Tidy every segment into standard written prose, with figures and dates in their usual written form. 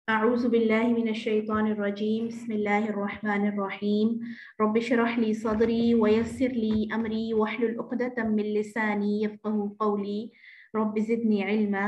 أعوذ بالله من الشيطان الرجيم بسم الله الرحمن الرحيم رب اشرح لي صدري ويسر لي أمري واحلل عقدة من لساني يفقهوا قولي رب زدني علما.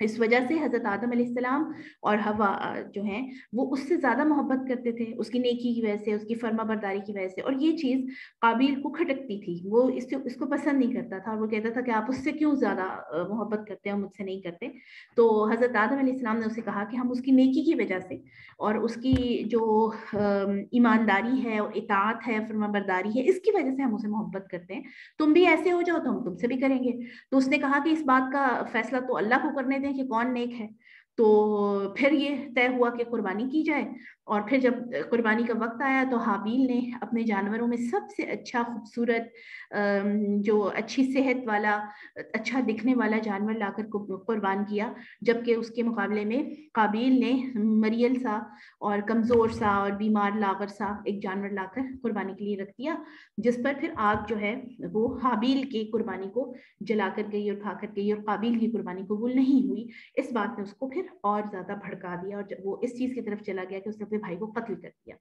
اس وجہ سے حضرت آدم علیہ السلام اور حوا جو ہیں وہ اس سے زیادہ محبت کرتے تھے، اس کی نیکی کی وجہ سے، اس کی فرما برداری کی وجہ سے، اور یہ چیز قابیل کو کھٹکتی تھی، وہ اس کو پسند نہیں کرتا تھا، اور وہ کہتا تھا کہ آپ اس سے کیوں زیادہ محبت کرتے ہیں، مجھ سے نہیں کرتے. تو حضرت آدم علیہ السلام نے اسے کہا کہ ہم اس کی نیکی کی وجہ سے اور اس کی جو ایمانداری ہے اور اطاعت ہے، فرما برداری ہے، اس کی وجہ سے ہم اسے محبت کرتے ہیں، تم بھی ایسے ہو جاؤ تو ہم تم سے بھی کریں گے. تو اس نے کہا کہ اس بات کا فیصلہ تو اللہ کو کرنے دیں کہ کون نیک ہے. تو پھر یہ طے ہوا کہ قربانی کی جائے. اور پھر جب قربانی کا وقت آیا تو حابیل نے اپنے جانوروں میں سب سے اچھا، خوبصورت، جو اچھی صحت والا، اچھا دکھنے والا جانور لا کر قربان کیا، جبکہ اس کے مقابلے میں قابیل نے مریل سا اور کمزور سا اور بیمار لاغر سا ایک جانور لا کر قربانی کے لیے رکھ دیا، جس پر پھر آگ جو ہے وہ حابیل کی قربانی کو جلا کر گئی اور کھا کر گئی، اور قابیل کی قربانی قبول نہیں ہوئی. اس بات نے اس کو پھر اور زیادہ بھڑکا دیا، اور وہ اس چیز کی طرف چلا گیا کہ اس نے اپنے بھائی کو قتل کر دیا.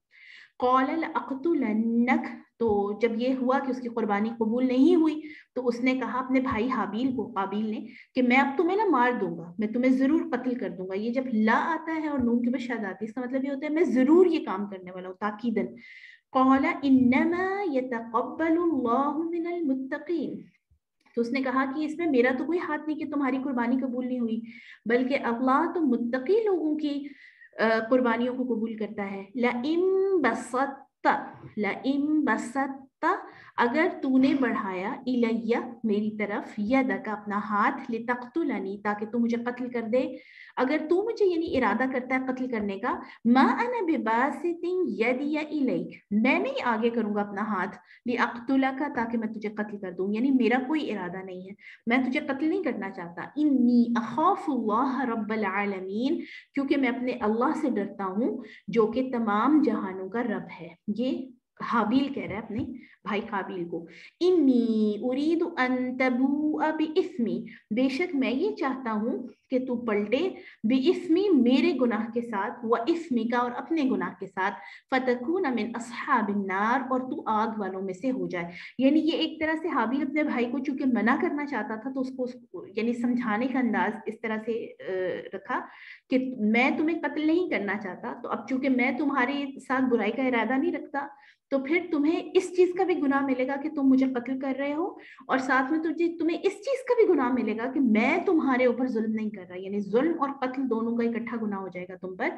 قال لأقتلنک، تو جب یہ ہوا کہ اس کی قربانی قبول نہیں ہوئی تو اس نے کہا اپنے بھائی حابیل کو، قابیل نے، کہ میں اب تمہیں نہ مار دوں گا، میں تمہیں ضرور قتل کر دوں گا. یہ جب لا آتا ہے اور نون کے بعد شاد آتی ہے، اس کا مطلب یہ ہوتا ہے میں ضرور یہ کام کرنے والا ہوں، تاکیدن. قال انما يتقبل الله من المتقین، تو اس نے کہا کہ اس میں میرا تو کوئی ہاتھ نہیں کہ تمہاری قربانی قبول نہیں ہوئی، بلکہ اللہ تو متقی لوگوں کی قربانیوں کو قبول کرتا ہے. لَإِن بَسَطْتَ، اگر تو نے بڑھایا، الیہ، میری طرف، یدک، اپنا ہاتھ، لتقتلنی، تاکہ تو مجھے قتل کر دے، اگر تو مجھے یعنی ارادہ کرتا ہے قتل کرنے کا، ما انا بباسط یدی الیک، میں نہیں آگے کروں گا اپنا ہاتھ، لاقتلک، تاکہ میں تجھے قتل کر دوں، یعنی میرا کوئی ارادہ نہیں ہے، میں تجھے قتل نہیں کرنا چاہتا. انی اخاف اللہ رب العالمین، کیونکہ میں اپنے اللہ سے ڈرتا ہوں جو کہ تمام جہانوں کا رب ہے. یہ حابیل کہہ رہا ہے اپنے بھائی قابیل کو. انی اريد ان تبوء باسمی، بے شک میں یہ چاہتا ہوں کہ تو پلٹے، باسمی، میرے گناہ کے ساتھ، واسمک، اور اپنے گناہ کے ساتھ، فتکون من اصحاب النار، اور تو آگ والوں میں سے ہو جائے. یعنی یہ ایک طرح سے حابیل اپنے بھائی کو چونکہ منع کرنا چاہتا تھا تو اس کو یعنی سمجھانے کا انداز اس طرح سے رکھا کہ میں تمہیں قتل نہیں کرنا چاہتا، تو اب چونکہ میں تمہارے ساتھ برائی کا ارادہ نہیں رکھتا تو پھر تمہیں اس چیز کا بھی گناہ ملے گا کہ تم مجھے قتل کر رہے ہو، اور ساتھ میں تمہیں اس چیز کا بھی گناہ ملے گا کہ میں تمہارے اوپر ظلم نہیں کر رہا، یعنی ظلم اور قتل دونوں کا اکٹھا گناہ ہو جائے گا تم پر.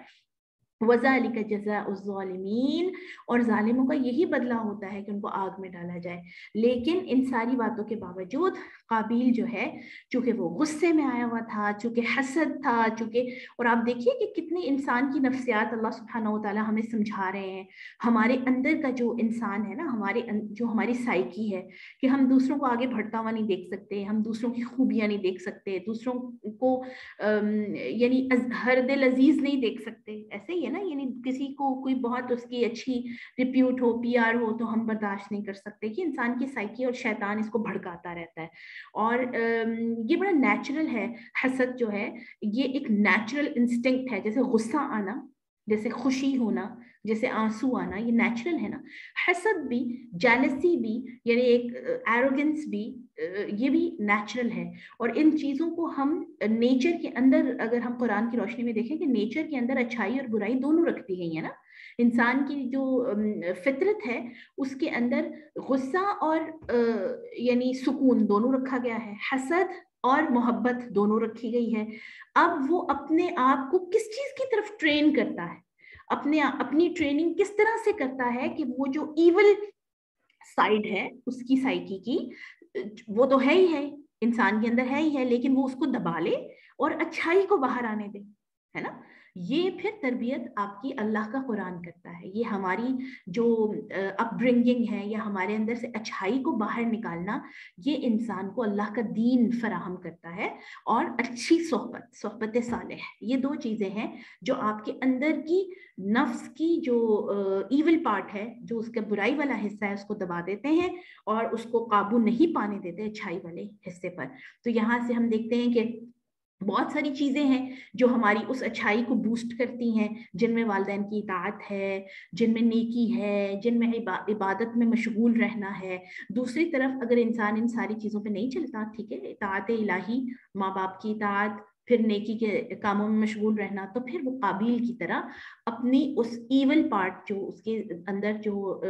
وَذَلِكَ جَزَاءُ الظَّالِمِينَ، اور ظالموں کا یہی بدلہ ہوتا ہے کہ ان کو آگ میں ڈالا جائے. لیکن ان ساری باتوں کے باوجود قابیل جو ہے، چونکہ وہ غصے میں آیا ہوا تھا، چونکہ حسد تھا، چونکہ، اور آپ دیکھیے کہ کتنی انسان کی نفسیات اللہ سبحانہ و تعالیٰ ہمیں سمجھا رہے ہیں. ہمارے اندر کا جو انسان ہے نا، جو ہماری سائیکی ہے، کہ ہم دوسروں کو آگے بڑھتا ہوا نہیں دیکھ سکتے، ہم دوسروں کی خوبیاں نہیں دیکھ سکتے، دوسروں کو یعنی ہر دل عزیز نہیں دیکھ سکتے. ایسے ہی ہے نا، یعنی کسی کو کوئی بہت اس کی اچھی ریپیوٹ ہو، پی آر ہو، تو ہم برداشت نہیں کر سکتے. کہ انسان کی سائیکی اور شیطان اس کو بھڑکاتا رہتا ہے. اور یہ بڑا نیچرل ہے، حسد جو ہے یہ ایک نیچرل انسٹنکٹ ہے. جیسے غصہ آنا، جیسے خوشی ہونا، جیسے آنسو آنا، یہ نیچرل ہے نا. حسد بھی، جیلسی بھی، یعنی ایک ایروگنس بھی، یہ بھی نیچرل ہے. اور ان چیزوں کو ہم نیچر کے اندر، اگر ہم قرآن کی روشنی میں دیکھیں کہ نیچر کے اندر اچھائی اور برائی دونوں رکھتی گئی ہیں نا. انسان کی جو فطرت ہے اس کے اندر غصہ اور یعنی سکون دونوں رکھا گیا ہے، حسد اور محبت دونوں رکھی گئی ہے. اب وہ اپنے آپ کو کس چیز کی طرف ٹرین کرتا ہے، اپنی ٹریننگ کس طرح سے کرتا ہے کہ وہ جو ایول سائڈ ہے اس کی سائیکی کی، وہ تو ہے ہی ہے، انسان کے اندر ہے ہی ہے، لیکن وہ اس کو دبا لے اور اچھائی کو باہر آنے دے، ہے نا. یہ پھر تربیت آپ کی اللہ کا قرآن کرتا ہے. یہ ہماری جو اپ برنگنگ ہے یا ہمارے اندر سے اچھائی کو باہر نکالنا، یہ انسان کو اللہ کا دین فراہم کرتا ہے. اور اچھی صحبت صالح، یہ دو چیزیں ہیں جو آپ کے اندر کی نفس کی جو ایول پارٹ ہے، جو اس کا برائی والا حصہ ہے، اس کو دبا دیتے ہیں اور اس کو قابو نہیں پانے دیتے اچھائی والے حصے پر. تو یہاں سے ہم دیکھتے ہیں کہ بہت ساری چیزیں ہیں جو ہماری اس اچھائی کو بوسٹ کرتی ہیں، جن میں والدین کی اطاعت ہے، جن میں نیکی ہے، جن میں عبادت میں مشغول رہنا ہے. دوسری طرف اگر انسان ان ساری چیزوں پہ نہیں چلتا، ٹھیک ہے، اطاعت الہی، ماں باپ کی اطاعت، پھر نیکی کے کاموں میں مشغول رہنا، تو پھر وہ قابیل کی طرح اپنی اس ایول پارٹ جو اس کے اندر جو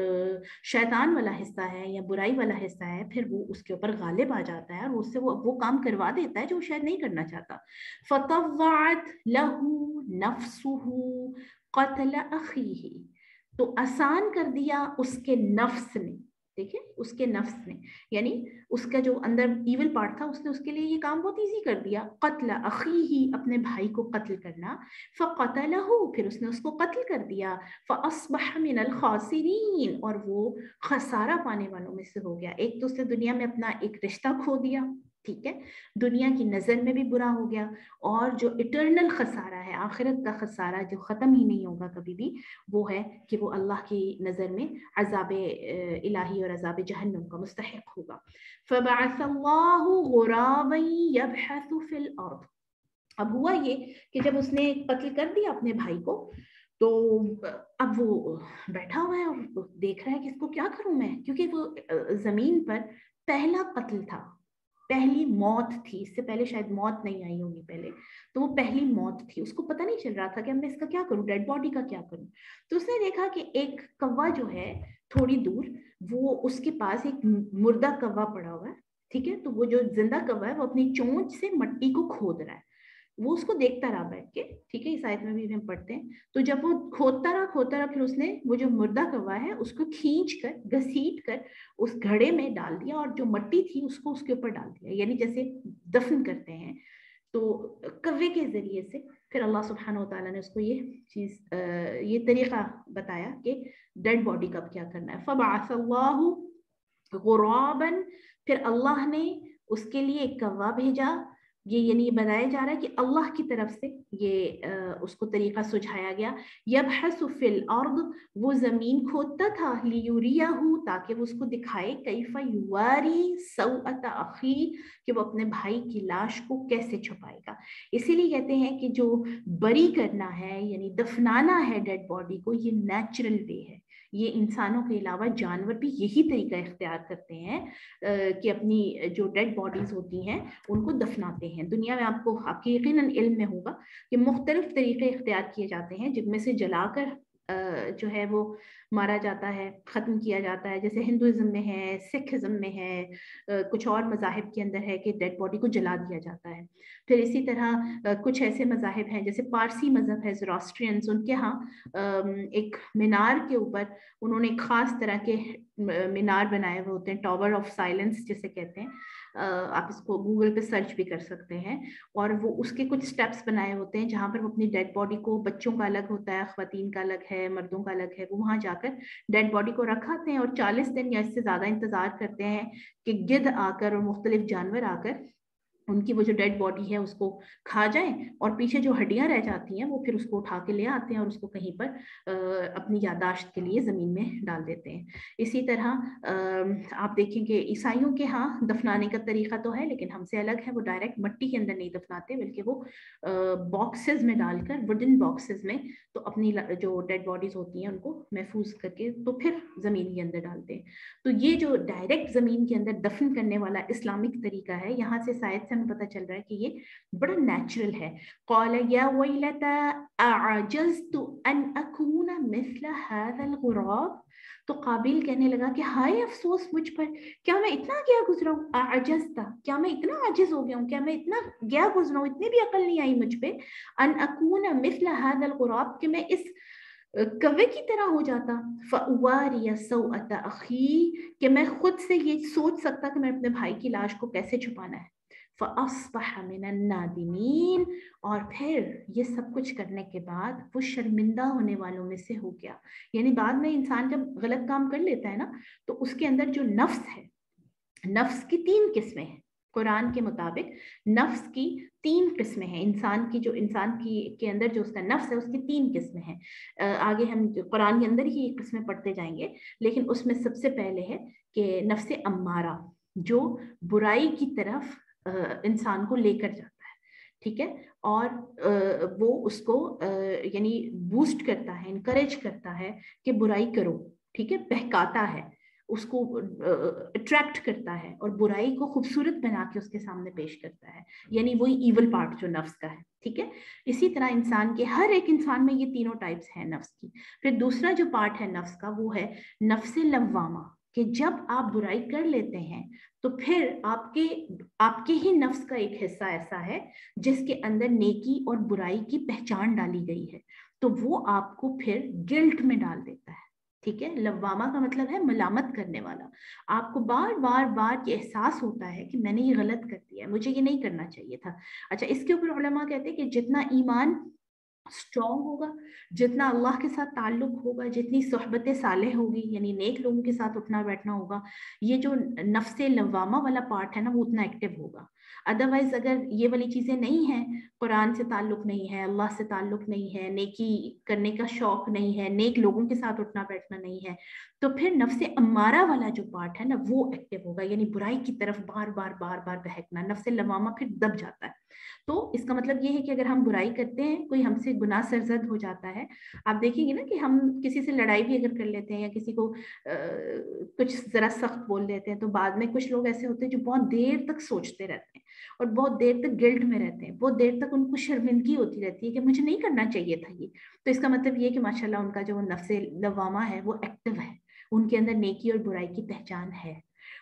شیطان والا حصہ ہے یا برائی والا حصہ ہے، پھر وہ اس کے اوپر غالب آ جاتا ہے اور اس سے وہ کام کروا دیتا ہے جو وہ شاید نہیں کرنا چاہتا. فطوعت له نفسه قتل اخیہ، تو آسان کر دیا اس کے نفس نے، دیکھیں اس کے نفس نے، یعنی اس کا جو اندر ایول پارٹ تھا اس نے اس کے لیے یہ کام بہت ایزی کر دیا. قتل اخیہ، اپنے بھائی کو قتل کرنا. فقتلہ، پھر اس نے اس کو قتل کر دیا. فاصبح من الخاسرین، اور وہ خسارہ پانے والوں میں سے ہو گیا. ایک تو اس نے دنیا میں اپنا ایک رشتہ کھو دیا، ٹھیک ہے، دنیا کی نظر میں بھی برا ہو گیا، اور جو اٹرنل خسارہ ہے، آخرت کا خسارہ جو ختم ہی نہیں ہوگا کبھی بھی، وہ ہے کہ وہ اللہ کی نظر میں عذاب الہی اور عذاب جہنم کا مستحق ہوگا. فبعث اللہ غرابا یبحث فی الارض. اب ہوا یہ کہ جب اس نے قتل کر دیا اپنے بھائی کو، تو اب وہ بیٹھا ہوا ہے اور دیکھ رہا ہے کہ اس کو کیا کروں میں، کیونکہ وہ زمین پر پہلا قتل تھا، پہلی موت تھی. اس سے پہلے شاید موت نہیں آئی ہوگی پہلے، تو وہ پہلی موت تھی. اس کو پتہ نہیں چل رہا تھا کہ اب میں اس کا کیا کروں، ڈیڈ باڈی کا کیا کروں. تو اس نے دیکھا کہ ایک کوا جو ہے تھوڑی دور، وہ اس کے پاس ایک مردہ کوا پڑا ہوا ہے، ٹھیک ہے. تو وہ جو زندہ کوا ہے وہ اپنی چونچ سے مٹی کو کھود رہا ہے. وہ اس کو دیکھتا رہا بیٹھ کے، ٹھیک ہے، اس آیت میں بھی ہم پڑھتے ہیں. تو جب وہ کھودتا رہا، پھر اس نے وہ جو مردہ کوا ہے اس کو کھینچ کر گھسیٹ کر اس گھڑے میں ڈال دیا، اور جو مٹی تھی اس کو اس کے اوپر ڈال دیا، یعنی جیسے دفن کرتے ہیں. تو کوے کے ذریعے سے پھر اللہ سبحانہ وتعالیٰ نے اس کو یہ چیز یہ طریقہ بتایا کہ ڈیڈ باڈی کا کیا کرنا ہے. فبعث اللہ غرابا، پھر اللہ نے اس کے لیے ایک کوا بھیجا. یہ یعنی بتایا جا رہا ہے کہ اللہ کی طرف سے یہ اس کو طریقہ سجھایا گیا. یبحث فی الارض، وہ زمین کھودتا تھا، لیوریہ، تاکہ وہ اس کو دکھائے، کیف یواری سوءۃ اخی، کہ وہ اپنے بھائی کی لاش کو کیسے چھپائے گا. اسی لیے کہتے ہیں کہ جو بری کرنا ہے یعنی دفنانا ہے ڈیڈ باڈی کو، یہ نیچرل وے ہے. یہ انسانوں کے علاوہ جانور بھی یہی طریقہ اختیار کرتے ہیں کہ اپنی جو ڈیڈ باڈیز ہوتی ہیں ان کو دفناتے ہیں. دنیا میں آپ کو یقیناً علم میں ہوگا کہ مختلف طریقے اختیار کیے جاتے ہیں، جن میں سے جلا کر جو ہے وہ مارا جاتا ہے، ختم کیا جاتا ہے. جیسے ہندوازم میں ہے، سکھ ازم میں ہے، کچھ اور مذاہب کے اندر ہے کہ ڈیڈ باڈی کو جلا دیا جاتا ہے. پھر اسی طرح کچھ ایسے مذاہب ہیں جیسے پارسی مذہب ہے، زوراسٹرینز، ان کے ہاں ایک مینار کے اوپر انہوں نے ایک خاص طرح کے مینار بنائے ہوئے ہوتے ہیں، ٹاور آف سائلنس جسے کہتے ہیں. آپ اس کو گوگل پہ سرچ بھی کر سکتے ہیں. اور وہ اس کے کچھ سٹیپس بنائے ہوتے ہیں جہاں پر وہ اپنی ڈیڈ باڈی کو، بچوں کا الگ ہوتا ہے، خواتین کا الگ ہے، مردوں کا الگ ہے، وہ وہاں جا کر ڈیڈ باڈی کو رکھاتے ہیں اور 40 دن یا اس سے زیادہ انتظار کرتے ہیں کہ گدھ آ کر اور مختلف جانور آ کر ان کی وہ جو ڈیڈ باڈی ہے اس کو کھا جائیں، اور پیچھے جو ہڈیاں رہ جاتی ہیں وہ پھر اس کو اٹھا کے لے آتے ہیں اور اس کو کہیں پر اپنی یادداشت کے لیے زمین میں ڈال دیتے ہیں. اسی طرح آپ دیکھیں کہ عیسائیوں کے ہاں دفنانے کا طریقہ تو ہے، لیکن ہم سے الگ ہے. وہ ڈائریکٹ مٹی کے اندر نہیں دفناتے، بلکہ وہ باکسز میں ڈال کر، ووڈن باکسز میں، تو اپنی جو ڈیڈ باڈیز ہوتی ہیں ان کو محفوظ کر کے تو پھر زمین کے اندر ڈالتے ہیں. تو یہ جو ڈائریکٹ زمین کے اندر دفن کرنے والا اسلامک طریقہ ہے، یہاں سے شاید سے ہمیں پتہ چل رہا ہے کہ یہ بڑا نیچرل ہے. قال یا ویلتا اعجزت ان اکون مثل هذا الغراب، تو قابیل کہنے لگا کہ ہائے افسوس مجھ پر، کیا میں اتنا گیا گزرا ہوں. اعجزت، کیا میں اتنا عاجز ہو گیا ہوں، کیا میں اتنا گیا گزرا ہوں، اتنی بھی عقل نہیں آئی مجھ پہ. ان اکون مثل هذا الغراب، کہ میں اس کوے کی طرح ہو جاتا. فأواری سوءۃ اخی، کہ میں خود سے یہ سوچ سکتا کہ میں اپنے بھائی کی لاش کو کیسے چھپانا ہے. فأصبح من النادمین، اور پھر یہ سب کچھ کرنے کے بعد وہ شرمندہ ہونے والوں میں سے ہو گیا. یعنی بعد میں انسان جب غلط کام کر لیتا ہے نا، تو اس کے اندر جو نفس ہے، نفس کی 3 قسمیں ہیں. قرآن کے مطابق نفس کی 3 قسمیں ہیں. انسان کے اندر جو اس کا نفس ہے اس کی 3 قسمیں ہیں. آگے ہم قرآن کے اندر ہی یہ قسمیں پڑھتے جائیں گے، لیکن اس میں سب سے پہلے ہے کہ نفس امارہ، جو برائی کی طرف انسان کو لے کر جاتا ہے، ٹھیک ہے، اور وہ اس کو یعنی بوسٹ کرتا ہے، انکریج کرتا ہے کہ برائی کرو، ٹھیک ہے، بہکاتا ہے. اس کو اٹریکٹ کرتا ہے اور برائی کو خوبصورت بنا کے اس کے سامنے پیش کرتا ہے، یعنی وہی ایول پارٹ جو نفس کا ہے، ٹھیک ہے. اسی طرح انسان کے ہر ایک انسان میں یہ تینوں ٹائپس ہیں نفس کی. پھر دوسرا جو پارٹ ہے نفس کا وہ ہے نفس لوامہ، کہ جب آپ برائی کر لیتے ہیں تو پھر آپ کے ہی نفس کا ایک حصہ ایسا ہے جس کے اندر نیکی اور برائی کی پہچان ڈالی گئی ہے، تو وہ آپ کو پھر گلٹ میں ڈال دیتا ہے. ٹھیک ہے، لوامہ کا مطلب ہے ملامت کرنے والا. آپ کو بار بار بار یہ احساس ہوتا ہے کہ میں نے یہ غلط کر دیا ہے، مجھے یہ نہیں کرنا چاہیے تھا. اچھا، اس کے اوپر علماء کہتے ہیں کہ جتنا ایمان اسٹرانگ ہوگا، جتنا اللہ کے ساتھ تعلق ہوگا، جتنی صحبت صالح ہوگی، یعنی نیک لوگوں کے ساتھ اٹھنا بیٹھنا ہوگا، یہ جو نفس لوامہ والا پارٹ ہے نا وہ اتنا ایکٹیو ہوگا. ادروائز اگر یہ والی چیزیں نہیں ہیں، قرآن سے تعلق نہیں ہے، اللہ سے تعلق نہیں ہے، نیکی کرنے کا شوق نہیں ہے، نیک لوگوں کے ساتھ اٹھنا بیٹھنا نہیں ہے، تو پھر نفس امارہ والا جو پارٹ ہے نا وہ ایکٹیو ہوگا، یعنی برائی کی طرف بار بار بار بار بہکنا. نفس لوامہ پھر دب جاتا ہے. تو اس کا مطلب یہ ہے کہ اگر ہم برائی کرتے ہیں، کوئی ہم سے گناہ سرزد ہو جاتا ہے، آپ دیکھیں گے نا کہ ہم کسی سے لڑائی بھی اگر کر لیتے ہیں یا کسی کو کچھ ذرا سخت بول دیتے ہیں، تو بعد میں کچھ لوگ ایسے ہوتے ہیں جو بہت دیر تک سوچتے رہتے ہیں اور بہت دیر تک گلٹ میں رہتے ہیں، بہت دیر تک ان کو شرمندگی ہوتی رہتی ہے کہ مجھے نہیں کرنا چاہیے تھا یہ. تو اس کا مطلب یہ کہ ماشاءاللہ ان کا جو نفس لوامہ ہے وہ ایکٹیو ہے، ان کے اندر نیکی اور برائی کی پہچان ہے.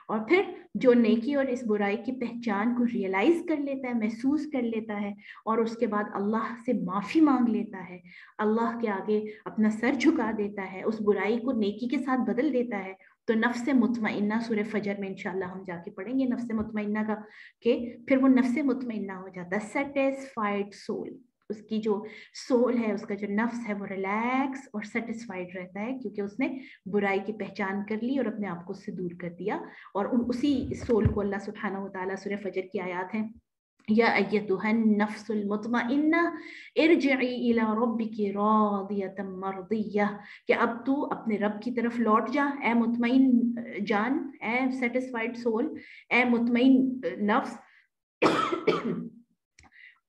اور پھر جو نیکی اور اس برائی کی پہچان کو ریئلائز کر لیتا ہے، محسوس کر لیتا ہے، اور اس کے بعد اللہ سے معافی مانگ لیتا ہے، اللہ کے آگے اپنا سر جھکا دیتا ہے، اس برائی کو نیکی کے ساتھ بدل دیتا ہے، تو نفس مطمئنہ سورہ فجر میں انشاءاللہ ہم جا کے پڑھیں گے نفس مطمئنہ کا، کہ پھر وہ نفس مطمئنہ ہو جاتا ہے، سیٹسفائیڈ سول. اس کی جو سول ہے، اس کا جو نفس ہے وہ ریلیکس اور سیٹسفائیڈ رہتا ہے، کیونکہ اس نے برائی کی پہچان کر لی اور اپنے آپ کو اس سے دور کر دیا. اور اسی سول کو اللہ سبحانہ وتعالیٰ سورہ فجر کی آیات ہیں، یا ایتھا النفس المطمئنہ ارجعی الی ربک راضیۃ مرضیہ، کہ اب تو اپنے رب کی طرف لوٹ جا، اے مطمئن جان، اے سیٹسفائیڈ سول، اے مطمئن نفس،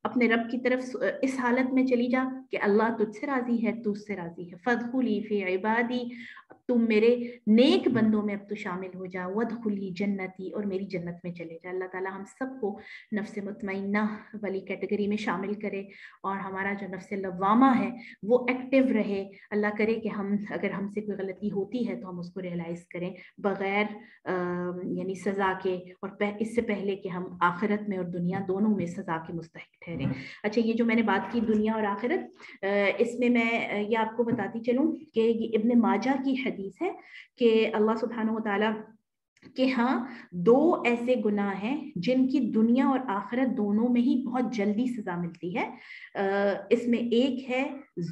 اپنے رب کی طرف اس حالت میں چلی جا کہ اللہ تجھ سے راضی ہے، تو اس سے راضی ہے. فادخلی فی عبادی، تم میرے نیک بندوں میں اب تو شامل ہو جا. وادخلی جنتی، اور میری جنت میں چلے جا. اللہ تعالیٰ ہم سب کو نفس مطمئنہ والی کیٹیگری میں شامل کرے، اور ہمارا جو نفس لوامہ ہے وہ ایکٹیو رہے. اللہ کرے کہ اگر ہم سے کوئی غلطی ہوتی ہے تو ہم اس کو ریئلائز کریں بغیر یعنی سزا کے، اور اس سے پہلے کہ ہم آخرت میں اور دنیا دونوں میں سزا کے مستحق ٹھہریں. اچھا، یہ جو میں نے بات کی دنیا اور آخرت، اس میں یہ آپ کو بتاتی چلوں کہ یہ ابن ماجہ کی حدیث ہے کہ اللہ سبحانہ وتعالیٰ کہ ہاں 2 ایسے گناہ ہیں جن کی دنیا اور آخرت دونوں میں ہی بہت جلدی سزا ملتی ہے. اس میں ایک ہے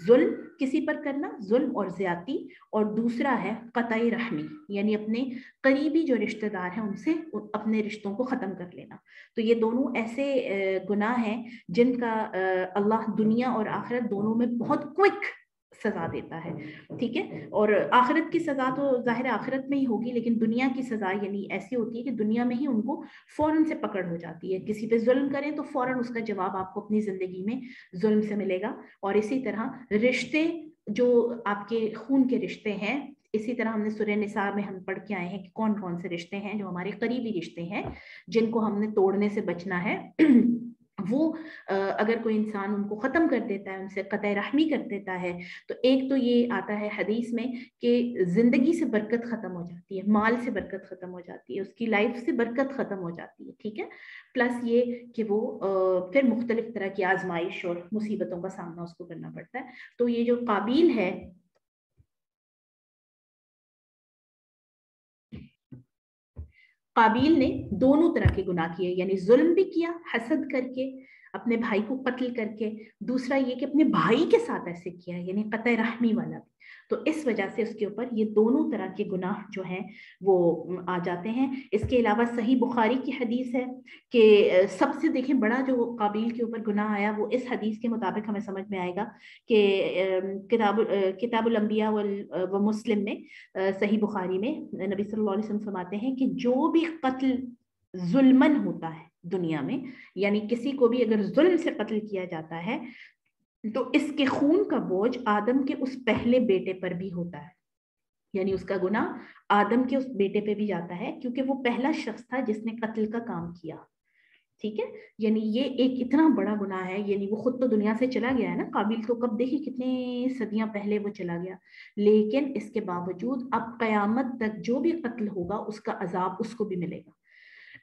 ظلم کسی پر کرنا، ظلم اور زیادتی، اور دوسرا ہے قطع رحمی، یعنی اپنے قریبی جو رشتہ دار ہیں ان سے اپنے رشتوں کو ختم کر لینا. تو یہ دونوں ایسے گناہ ہیں جن کا اللہ دنیا اور آخرت دونوں میں بہت کوئک سزا دیتا ہے. ٹھیک ہے، اور آخرت کی سزا تو ظاہر آخرت میں ہی ہوگی، لیکن دنیا کی سزا یعنی ایسی ہوتی ہے کہ دنیا میں ہی ان کو فوراً سے پکڑ ہو جاتی ہے. کسی پہ ظلم کریں تو فوراً اس کا جواب آپ کو اپنی زندگی میں ظلم سے ملے گا. اور اسی طرح رشتے جو آپ کے خون کے رشتے ہیں، اسی طرح ہم نے سورہ نساء میں ہم پڑھ کے آئے ہیں کہ کون کون سے رشتے ہیں جو ہمارے قریبی رشتے ہیں جن کو ہم نے توڑنے سے بچنا ہے. وہ اگر کوئی انسان ان کو ختم کر دیتا ہے، ان سے قطع رحمی کر دیتا ہے، تو ایک تو یہ آتا ہے حدیث میں کہ زندگی سے برکت ختم ہو جاتی ہے، مال سے برکت ختم ہو جاتی ہے، اس کی لائف سے برکت ختم ہو جاتی ہے. ٹھیک ہے، پلس یہ کہ وہ پھر مختلف طرح کی آزمائش اور مصیبتوں کا سامنا اس کو کرنا پڑتا ہے. تو یہ جو قابیل ہے، قابیل نے دونوں طرح کے گناہ کیے، یعنی ظلم بھی کیا حسد کر کے، اپنے بھائی کو قتل کر کے، دوسرا یہ کہ اپنے بھائی کے ساتھ ایسے کیا یعنی قطع رحمی والا بھی. تو اس وجہ سے اس کے اوپر یہ دونوں طرح کے گناہ جو ہیں وہ آ جاتے ہیں. اس کے علاوہ صحیح بخاری کی حدیث ہے کہ سب سے دیکھیں بڑا جو قابیل کے اوپر گناہ آیا وہ اس حدیث کے مطابق ہمیں سمجھ میں آئے گا کہ کتاب الانبیاء و مسلم میں، صحیح بخاری میں نبی صلی اللہ علیہ وسلم فرماتے ہیں کہ جو بھی قتل ظلمن ہوتا ہے دنیا میں، یعنی کسی کو بھی اگر ظلم سے قتل کیا جاتا ہے تو اس کے خون کا بوجھ آدم کے اس پہلے بیٹے پر بھی ہوتا ہے. یعنی اس کا گناہ آدم کے اس بیٹے پہ بھی جاتا ہے کیونکہ وہ پہلا شخص تھا جس نے قتل کا کام کیا. ٹھیک ہے, یعنی یہ ایک اتنا بڑا گناہ ہے. یعنی وہ خود تو دنیا سے چلا گیا ہے نا, قابل تو کب دیکھیے کتنے صدیاں پہلے وہ چلا گیا, لیکن اس کے باوجود اب قیامت تک جو بھی قتل ہوگا اس کا عذاب اس کو بھی ملے گا.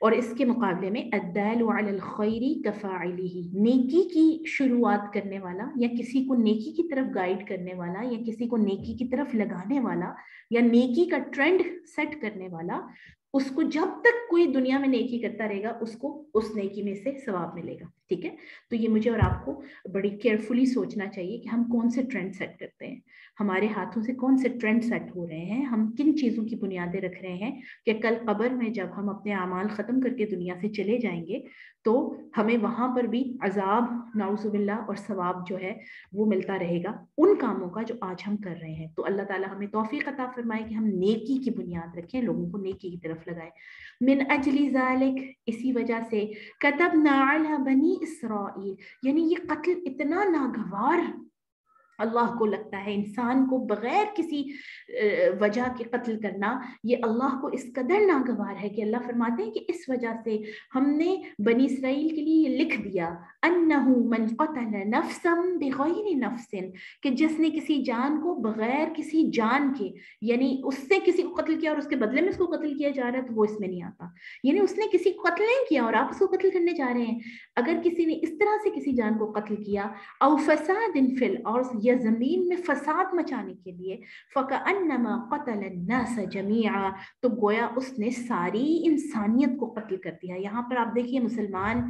اور اس کے مقابلے میں الدال علی الخیر کفاعلہ, نیکی کی شروعات کرنے والا یا کسی کو نیکی کی طرف گائیڈ کرنے والا یا کسی کو نیکی کی طرف لگانے والا یا نیکی کا ٹرینڈ سیٹ کرنے والا, اس کو جب تک کوئی دنیا میں نیکی کرتا رہے گا اس کو اس نیکی میں سے ثواب ملے گا. ٹھیک ہے, تو یہ مجھے اور آپ کو بڑی کیئرفلی سوچنا چاہیے کہ ہم کون سے ٹرینڈ سیٹ کرتے ہیں, ہمارے ہاتھوں سے کون سے ٹرینڈ سیٹ ہو رہے ہیں, ہم کن چیزوں کی بنیادیں رکھ رہے ہیں کہ کل قبر میں جب ہم اپنے اعمال ختم کر کے دنیا سے چلے جائیں گے تو ہمیں وہاں پر بھی عذاب نعوذ باللہ اور ثواب جو ہے وہ ملتا رہے گا ان کاموں کا جو آج ہم کر رہے ہیں. تو اللہ تعالی ہمیں توفیق عطا فرمائے کہ ہم نیکی کی بنیاد رکھیں, لوگوں کو نیکی کی طرف لگائیں. من اجل ذالک, اسی وجہ سے کتبنا علی بنی اسرائیل, یعنی یہ قتل اتنا ناگوار اللہ کو لگتا ہے, انسان کو بغیر کسی وجہ کے قتل کرنا یہ اللہ کو اس قدر ناگوار ہے کہ اللہ فرماتے ہیں کہ اس وجہ سے ہم نے بنی اسرائیل کے لیے یہ لکھ دیا انہو من قتل نفسا بغیر نفس, کہ جس نے کسی جان کو بغیر کسی جان کے, یعنی اس سے کسی کو قتل کیا اور اس کے بدلے میں اس کو قتل کیا جا رہا ہے تو وہ اس میں نہیں آتا. یعنی اس نے کسی کو قتل نہیں کیا اور آپ اس کو قتل کرنے جا رہے ہیں. اگر کسی نے اس طرح سے کسی جان کو قتل کیا او فساد فی الارض, یا زمین میں فساد مچانے کے لیے, فکأنما قتل الناس جميعا, تو گویا اس نے ساری انسانیت کو قتل کر دیا. یہاں پر آپ دیکھیے مسلمان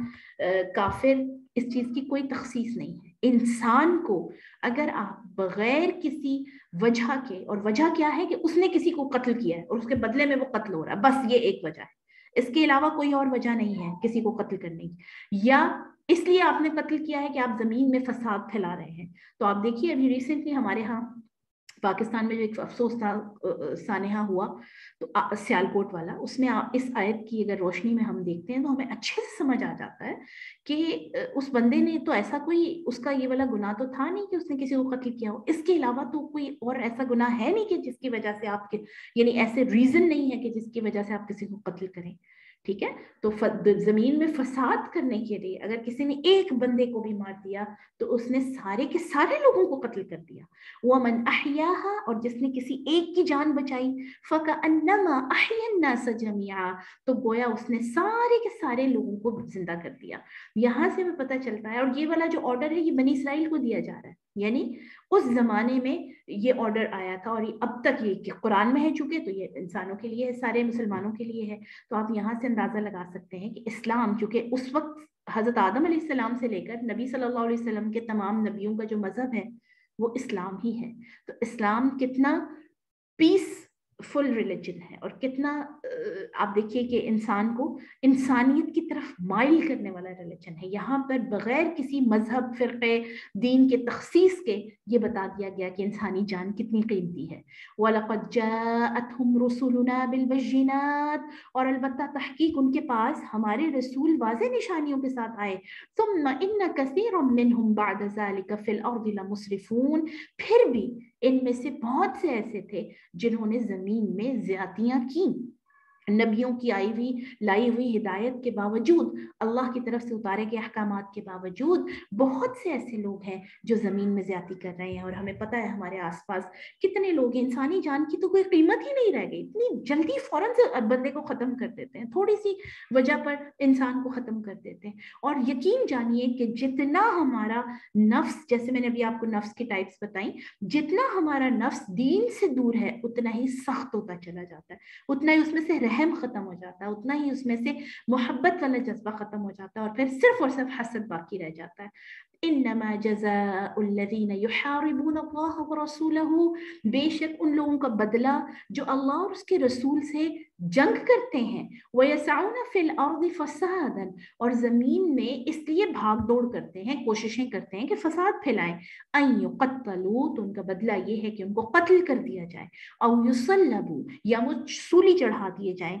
کافر اس چیز کی کوئی تخصیص نہیں ہے. انسان کو اگر آپ بغیر کسی وجہ کے, اور وجہ کیا ہے کہ اس نے کسی کو قتل کیا ہے اور اس کے بدلے میں وہ قتل ہو رہا ہے, بس یہ ایک وجہ ہے, اس کے علاوہ کوئی اور وجہ نہیں ہے کسی کو قتل کرنے کی, یا اس لیے آپ نے قتل کیا ہے کہ آپ زمین میں فساد پھیلا رہے ہیں. تو آپ دیکھیے ابھی ریسنٹلی ہمارے ہاں پاکستان میں جو ایک افسوس سانحہ ہوا تو سیالکوٹ والا, اس میں اس آیت کی اگر روشنی میں ہم دیکھتے ہیں تو ہمیں اچھے سے سمجھ آ جاتا ہے کہ اس بندے نے تو ایسا کوئی اس کا یہ والا گناہ تو تھا نہیں کہ اس نے کسی کو قتل کیا ہو, اس کے علاوہ تو کوئی اور ایسا گناہ ہے نہیں کہ جس کی وجہ سے آپ کے, یعنی ایسے ریزن نہیں ہے کہ جس کی وجہ سے آپ کسی کو قتل کریں. ٹھیک ہے, تو زمین میں فساد کرنے کے لیے اگر کسی نے ایک بندے کو بھی مار دیا تو اس نے سارے کے سارے لوگوں کو قتل کر دیا. وَمَنْ أَحْيَاهَا, اور جس نے کسی ایک کی جان بچائی, فَكَأَنَّمَا أَحْيَا النَّاسَ جَمِيعًا, تو گویا اس نے سارے کے سارے لوگوں کو زندہ کر دیا. یہاں سے ہمیں پتہ چلتا ہے, اور یہ والا جو آرڈر ہے یہ بنی اسرائیل کو دیا جا رہا ہے, یعنی اس زمانے میں یہ آرڈر آیا تھا, اور اب تک یہ کہ قرآن میں ہے چونکہ تو یہ انسانوں کے لیے ہے, سارے مسلمانوں کے لیے ہے. تو آپ یہاں سے اندازہ لگا سکتے ہیں کہ اسلام چونکہ اس وقت حضرت آدم علیہ السلام سے لے کر نبی صلی اللہ علیہ وسلم کے تمام نبیوں کا جو مذہب ہے وہ اسلام ہی ہے. تو اسلام کتنا پیس فل ریلیجن ہے, اور کتنا آپ دیکھیے کہ انسان کو انسانیت کی طرف مائل کرنے والا ریلیجن ہے. یہاں پر بغیر کسی مذہب, فرقے, دین کے تخصیص کے یہ بتا دیا گیا کہ انسانی جان کتنی قیمتی ہے. وَلَقَدْ جَاءَتْهُمْ رُسُلُنَا بِالْبَيِّنَاتِ, اور البتہ تحقیق ان کے پاس ہمارے رسول واضح نشانیوں کے ساتھ آئے. ثُمَّ إِنَّ كَثِيرًا مِّنْهُمْ بَعْدَ ذَلِكَ فِي الْأَرْضِ لَمُسْرِفُونَ, پھر بھی ان میں سے بہت سے ایسے تھے جنہوں نے زمین میں زیادتیاں کی. نبیوں کی لائی ہوئی ہدایت کے باوجود, اللہ کی طرف سے اتارے کے احکامات کے باوجود بہت سے ایسے لوگ ہیں جو زمین میں زیادتی کر رہے ہیں. اور ہمیں پتہ ہے ہمارے آس پاس کتنے لوگ ہیں, انسانی جان کی تو کوئی قیمت ہی نہیں رہ گئی, اتنی جلدی فوراً سے بندے کو ختم کر دیتے ہیں, تھوڑی سی وجہ پر انسان کو ختم کر دیتے ہیں. اور یقین جانیے کہ جتنا ہمارا نفس, جیسے میں نے ابھی آپ کو نفس کی ٹائپس بتائیں, جتنا ہمارا نفس دین سے دور ہے اتنا ہی سخت ہوتا چلا جاتا ہے, اتنا ہی اس میں سے رحم ختم ہو جاتا ہے, اتنا ہی اس میں سے محبت والا جذبہ ختم ہو جاتا ہے, اور پھر صرف اور صرف حسد باقی رہ جاتا ہے. انما جزاء الذین یحاربون اللہ ورسولہ, بے شک ان لوگوں کا بدلہ جو اللہ اور اس کے رسول سے جنگ کرتے ہیں, ویسعون فی الارض فسادا, اور زمین میں اس لیے بھاگ دوڑ کرتے ہیں, کوششیں کرتے ہیں کہ فساد پھیلائیں, ان یقتلوا, تو ان کا بدلہ یہ ہے کہ ان کو قتل کر دیا جائے, او یصلبوا, یا وہ سولی چڑھا دیے جائیں,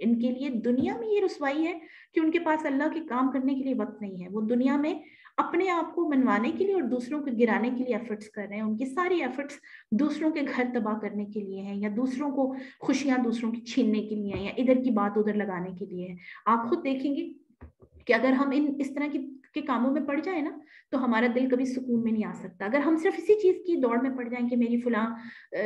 ان کے لیے دنیا میں یہ رسوائی ہے کہ ان کے پاس اللہ کے کام کرنے کے لیے وقت نہیں ہے. وہ دنیا میں اپنے آپ کو منوانے کے لیے اور دوسروں کو گرانے کے لیے ایفرٹس کر رہے ہیں. ان کی ساری ایفرٹس دوسروں کے گھر تباہ کرنے کے لیے ہیں, یا دوسروں کو خوشیاں دوسروں کی چھیننے کے لیے ہیں, یا ادھر کی بات ادھر لگانے کے لیے ہے. آپ خود دیکھیں گے کہ اگر ہم اس طرح کے کاموں میں پڑ جائیں نا تو ہمارا دل کبھی سکون میں نہیں آ سکتا. اگر ہم صرف اسی چیز کی دوڑ میں پڑ جائیں کہ میری فلاں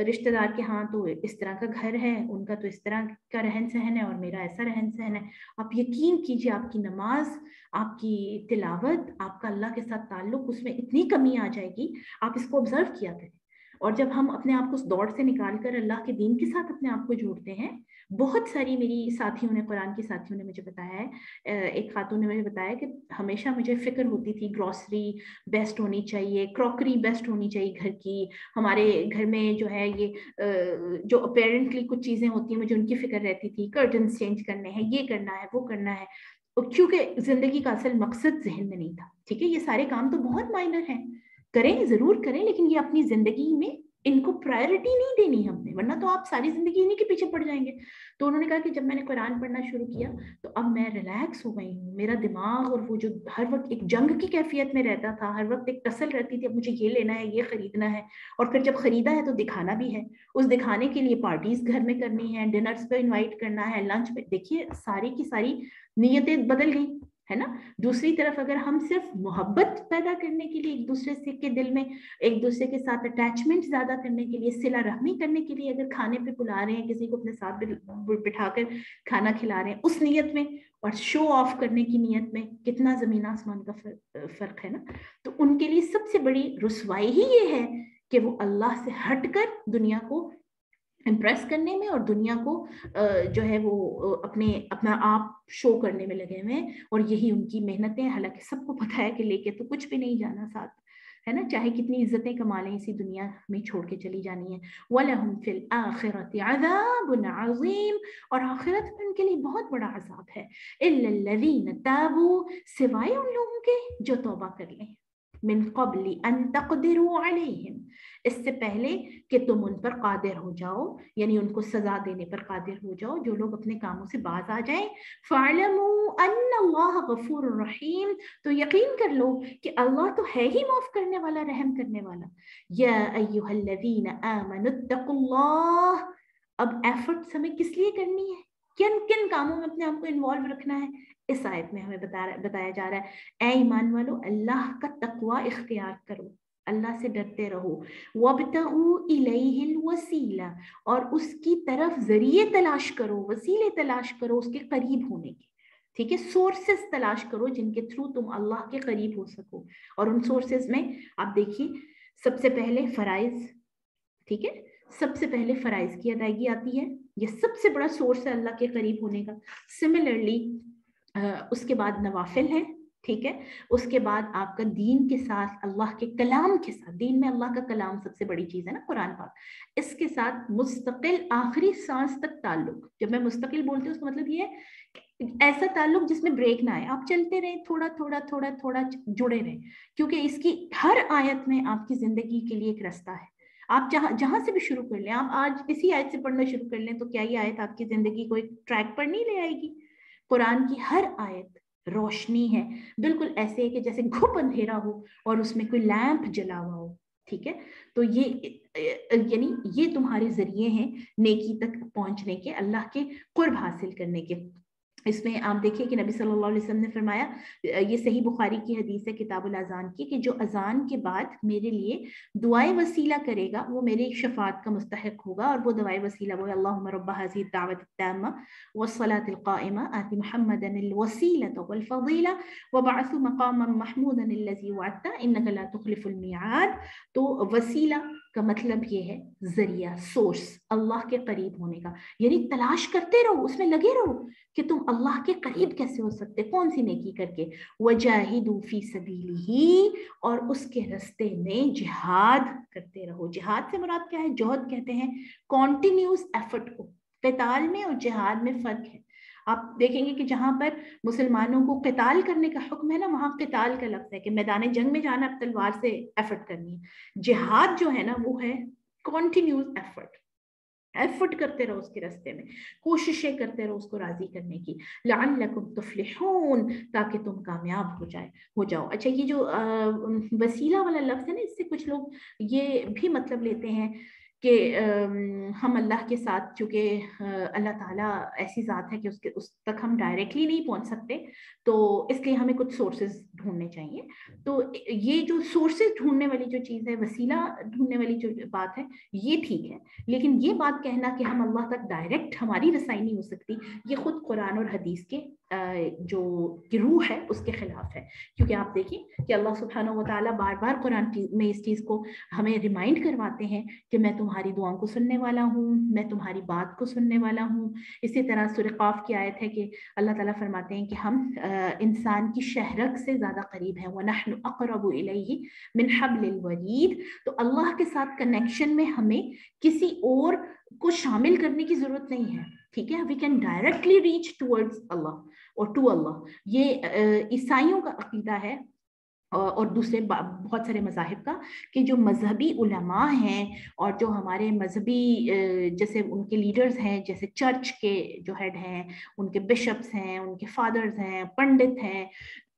رشتہ دار کے ہاں تو اس طرح کا گھر ہے, ان کا تو اس طرح کا رہن سہن ہے اور میرا ایسا رہن سہن ہے, آپ یقین کیجئے آپ کی نماز, آپ کی تلاوت, آپ کا اللہ کے ساتھ تعلق, اس میں اتنی کمی آ جائے گی. آپ اس کو آبزرو کیا کریں. اور جب ہم اپنے آپ کو اس دوڑ سے نکال کر اللہ کے دین کے ساتھ اپنے آپ کو جوڑتے ہیں, بہت ساری میری ساتھیوں نے, قرآن کی ساتھیوں نے مجھے بتایا ہے, ایک خاتون نے مجھے بتایا کہ ہمیشہ مجھے فکر ہوتی تھی گروسری بیسٹ ہونی چاہیے, کراکری بیسٹ ہونی چاہیے گھر کی, ہمارے گھر میں جو ہے یہ جو اپیرنٹلی کچھ چیزیں ہوتی ہیں مجھے ان کی فکر رہتی تھی, کرٹنس چینج کرنے ہیں, یہ کرنا ہے, وہ کرنا ہے, کیونکہ زندگی کا اصل مقصد ذہن میں نہیں تھا. ٹھیک ہے, یہ سارے کام تو بہت مائنر ہیں, کریں ضرور کریں, لیکن یہ اپنی زندگی میں ان کو پرائرٹی نہیں دینی ہم نے, ورنہ تو آپ ساری زندگی انہیں کے پیچھے پڑ جائیں گے. تو انہوں نے کہا کہ جب میں نے قرآن پڑھنا شروع کیا تو اب میں ریلیکس ہو گئی ہوں. میرا دماغ اور وہ جو ہر وقت ایک جنگ کی کیفیت میں رہتا تھا, ہر وقت ایک ٹسل رہتی تھی, اب مجھے یہ لینا ہے, یہ خریدنا ہے, اور پھر جب خریدا ہے تو دکھانا بھی ہے. اس دکھانے کے لیے پارٹیز گھر میں کرنی ہے, ڈنرز پہ انوائٹ کرنا ہے, لنچ پہ, دیکھیے ساری کی ساری نیتیں بدل گئی ہے نا. دوسری طرف اگر ہم صرف محبت پیدا کرنے کے لیے, ایک دوسرے سے کے دل میں ایک دوسرے کے ساتھ اٹیچمنٹ زیادہ کرنے کے لیے, صلہ رحمی کرنے کے لیے اگر کھانے پہ بلا رہے ہیں, کسی کو اپنے ساتھ بٹھا کر کھانا کھلا رہے ہیں اس نیت میں, اور شو آف کرنے کی نیت میں, کتنا زمین آسمان کا فرق ہے نا. تو ان کے لیے سب سے بڑی رسوائی ہی یہ ہے کہ وہ اللہ سے ہٹ کر دنیا کو امپریس کرنے میں اور دنیا کو جو ہے وہ اپنا آپ شو کرنے میں لگے ہوئے ہیں. اور یہی ان کی محنتیں, حالانکہ سب کو پتا ہے کہ لے کے تو کچھ بھی نہیں جانا ساتھ, ہے نا, چاہے کتنی عزتیں کما لیں اسی دنیا میں چھوڑ کے چلی جانی ہے. وَلَهُمْ فِي الْآخِرَةِ عَذَابٌ عَظِيمٌ, اور آخرت میں ان کے لیے بہت بڑا عذاب ہے. إِلَّا الَّذِينَ تَابُوا, سوائے ان لوگوں کے جو توبہ کر لیں, من قبل ان تقدروا علیہم, اس سے پہلے کہ تم ان پر قادر ہو جاؤ, یعنی ان کو سزا دینے پر قادر ہو جاؤ, جو لوگ اپنے کاموں سے باز آ جائیں. فَاعْلَمُوا أَنَّ اللَّهَ غَفُورٌ رَحِيمٌ, تو یقین کر لو کہ اللہ تو ہے ہی معاف کرنے والا, رحم کرنے والا. یا ایھا الذین آمنوا اتقوا اللہ, اب ایفرٹس ہمیں کس لیے کرنی ہے, کن کن کاموں میں اپنے آپ کو انوالو رکھنا ہے, اس آیت میں ہمیں بتایا جا رہا ہے. اے ایمان والو, اللہ کا تقوی اختیار کرو, اللہ سے ڈرتے رہو. وَابْتَغُوا إِلَيْهِ الْوَسِيلَةَ, اور اس کی طرف ذریعے تلاش کرو, وسیلے تلاش کرو اس کے قریب ہونے کے. ٹھیک ہے, سورسز تلاش کرو جن کے تھرو تم اللہ کے قریب ہو سکو. اور ان سورسز میں آپ دیکھیے, سب سے پہلے فرائض, ٹھیک ہے, سب سے پہلے فرائض کی ادائیگی آتی ہے, یہ سب سے بڑا سورس ہے اللہ کے قریب ہونے کا. سملرلی اس کے بعد نوافل ہے, ٹھیک ہے, اس کے بعد آپ کا دین کے ساتھ, اللہ کے کلام کے ساتھ, دین میں اللہ کا کلام سب سے بڑی چیز ہے نا, قرآن پاک, اس کے ساتھ مستقل آخری سانس تک تعلق. جب میں مستقل بولتی ہوں اس کا مطلب یہ ہے ایسا تعلق جس میں بریک نہ آئے, آپ چلتے رہیں, تھوڑا تھوڑا تھوڑا تھوڑا جڑے رہیں, کیونکہ اس کی ہر آیت میں آپ کی زندگی کے لیے ایک رستہ ہے. آپ جہاں سے بھی شروع کر لیں, آپ آج اسی آیت سے پڑھنا شروع کر لیں, تو کیا یہ آیت آپ کی زندگی کو ایک ٹریک پر نہیں لے آئے گی. قرآن کی ہر آیت روشنی ہے, بالکل ایسے ہے کہ جیسے گھپ اندھیرا ہو اور اس میں کوئی لیمپ جلا ہوا ہو. ٹھیک ہے, تو یعنی یہ تمہارے ذریعے ہیں نیکی تک پہنچنے کے, اللہ کے قرب حاصل کرنے کے. اس میں آپ دیکھیے کہ نبی صلی اللہ علیہ وسلم نے فرمایا, یہ صحیح بخاری کی حدیث ہے کتاب الاذان کی, کہ جو اذان کے بعد میرے لیے دعائے وسیلہ کرے گا وہ میرے شفاعت کا مستحق ہوگا. اور وہ دعائے وسیلہ وہ اللہم رب هذه الدعوة التامة والصلاة القائمة آت محمدا الوسيلة والفضيلة وبعث مقاما محمودا الذي وعدته انك لا تخلف الميعاد. تو وسیلہ کا مطلب یہ ہے ذریعہ, سورس, اللہ کے قریب ہونے کا, یعنی تلاش کرتے رہو, اس میں لگے رہو کہ تم اللہ کے قریب کیسے ہو سکتے, کون سی نیکی کر کے. وَجَاهِدُوا فِي سَبِيلِهِ, اور اس کے رستے میں جہاد کرتے رہو. جہاد سے مراد کیا ہے, جوہد کہتے ہیں کنٹینیوس ایفرٹ کو. قتال میں اور جہاد میں فرق ہے. آپ دیکھیں گے کہ جہاں پر مسلمانوں کو قتال کرنے کا حکم ہے نا, وہاں قتال کا لفظ ہے کہ میدان جنگ میں جانا, تلوار سے ایفرٹ کرنی ہے. جہاد جو ہے نا وہ ہے کنٹینیوس ایفرٹ. ایفرٹ کرتے رہو اس کے راستے میں, کوششیں کرتے رہو اس کو راضی کرنے کی. لعلکم تفلحون, تاکہ تم کامیاب ہو جاؤ. اچھا, یہ جو وسیلہ والا لفظ ہے نا, اس سے کچھ لوگ یہ بھی مطلب لیتے ہیں کہ ہم اللہ کے ساتھ, چونکہ اللہ تعالیٰ ایسی ذات ہے کہ اس تک ہم ڈائریکٹلی نہیں پہنچ سکتے, تو اس لیے ہمیں کچھ سورسز ڈھونڈنے چاہیے. تو یہ جو سورسز ڈھونڈنے والی جو چیز ہے, وسیلہ ڈھونڈنے والی جو بات ہے, یہ ٹھیک ہے, لیکن یہ بات کہنا کہ ہم اللہ تک ڈائریکٹ ہماری رسائی نہیں ہو سکتی, یہ خود قرآن اور حدیث کے جو روح ہے اس کے خلاف ہے. کیونکہ آپ دیکھیں کہ اللہ سبحانہ و تعالیٰ بار بار قرآن میں اس چیز کو ہمیں ریمائنڈ کرواتے ہیں کہ میں تمہاری دعاؤں کو سننے والا ہوں, میں تمہاری بات کو سننے والا ہوں. اسی طرح سورہ قاف کی آیت ہے کہ اللہ تعالیٰ فرماتے ہیں کہ ہم انسان کی شہرک سے زیادہ قریب ہیں, وَنَحْنُ أَقْرَبُ إِلَيْهِ مِنْ حَبْلِ الْوَرِيدِ. تو اللہ کے ساتھ کنیکشن میں ہمیں کسی اور کو شامل کرنے کی ضرورت نہیں ہے, ٹھیک ہے. We can directly reach towards Allah اور ٹو اللہ. یہ عیسائیوں کا عقیدہ ہے اور دوسرے بہت سارے مذاہب کا, کہ جو مذہبی علماء ہیں اور جو ہمارے مذہبی جیسے ان کے لیڈرز ہیں, جیسے چرچ کے جو ہیڈ ہیں, ان کے بشپس ہیں, ان کے فادرز ہیں, پنڈت ہیں,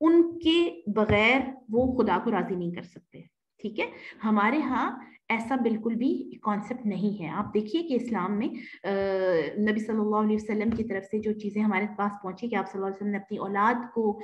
ان کے بغیر وہ خدا کو راضی نہیں کر سکتے, ٹھیک ہے. ہمارے ہاں ایسا بالکل بھی کانسیپٹ نہیں ہے. آپ دیکھیے کہ اسلام میں نبی صلی اللہ علیہ وسلم کی طرف سے جو چیزیں ہمارے پاس پہنچی کہ آپ صلی اللہ علیہ وسلم نے اپنی اولاد کو,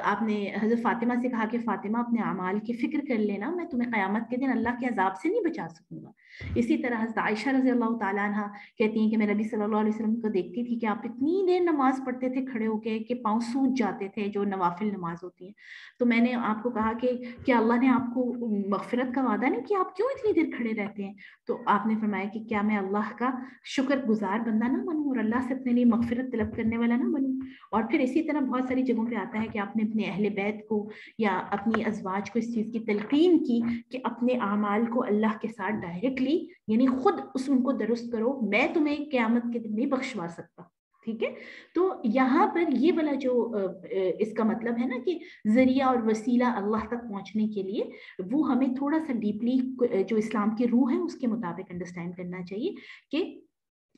آپ نے حضرت فاطمہ سے کہا کہ فاطمہ اپنے اعمال کی فکر کر لینا, میں تمہیں قیامت کے دن اللہ کے عذاب سے نہیں بچا سکوں گا. اسی طرح حضرت عائشہ رضی اللہ تعالیٰ عنہ کہتی ہیں کہ میں نبی صلی اللہ علیہ وسلم کو دیکھتی تھی کہ آپ اتنی دیر نماز پڑھتے تھے کھڑے ہو کے کہ پاؤں سوج جاتے تھے, جو نوافل نماز ہوتی ہے. تو میں نے آپ کو کہا کہ کیا اللہ نے آپ کو مغفرت کا وعدہ نہیں کیا, آپ کیوں اتنی دیر کھڑے رہتے ہیں؟ تو آپ نے فرمایا کہ کیا میں اللہ کا شکر گزار بندہ نہ بنوں اور اللہ سے اپنے لیے مغفرت طلب کرنے والا نہ بنوں. اور پھر اسی طرح بہت ساری جگہوں پہ آتا ہے کہ آپ نے اپنے اہل بیت کو یا اپنی ازواج کو اس چیز کی تلقین کی کہ اپنے اعمال کو اللہ کے ساتھ ڈائریکٹلی, یعنی خود ان کو درست کرو, میں تمہیں قیامت کے دن نہیں بخشوا سکتا, ٹھیک ہے. تو یہاں پر یہ والا جو اس کا مطلب ہے نا کہ ذریعہ اور وسیلہ اللہ تک پہنچنے کے لیے, وہ ہمیں تھوڑا سا ڈیپلی جو اسلام کی روح ہے اس کے مطابق انڈرسٹینڈ کرنا چاہیے کہ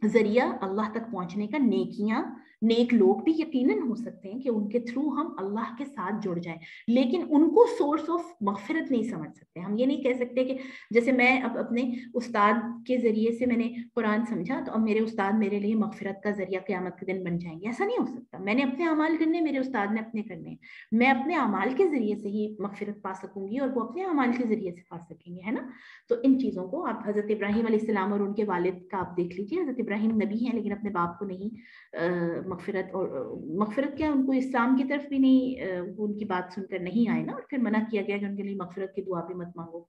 ذریعہ اللہ تک پہنچنے کا نیکیاں, نیک لوگ بھی یقیناً ہو سکتے ہیں کہ ان کے تھرو ہم اللہ کے ساتھ جڑ جائیں, لیکن ان کو سورس آف مغفرت نہیں سمجھ سکتے. ہم یہ نہیں کہہ سکتے کہ جیسے میں اب اپنے استاد کے ذریعے سے میں نے قرآن سمجھا تو اب میرے استاد میرے لیے مغفرت کا ذریعہ قیامت کے دن بن جائیں گے, ایسا نہیں ہو سکتا. میں نے اپنے اعمال کرنے, میرے استاد نے اپنے کرنے, میں اپنے اعمال کے ذریعے سے ہی مغفرت پا سکوں گی اور وہ اپنے اعمال کے ذریعے سے پا سکیں گے, ہے نا. تو ان چیزوں کو آپ حضرت ابراہیم علیہ السلام اور ان کے والد کا آپ دیکھ لیجیے. حضرت ابراہیم نبی ہیں لیکن اپنے باپ کو نہیں مغفرت, اور مغفرت کیا, ان کو اسلام کی طرف بھی نہیں, وہ ان کی بات سن کر نہیں آئے نا, اور پھر منع کیا گیا کہ ان کے لیے مغفرت کی دعا بھی مت مانگو.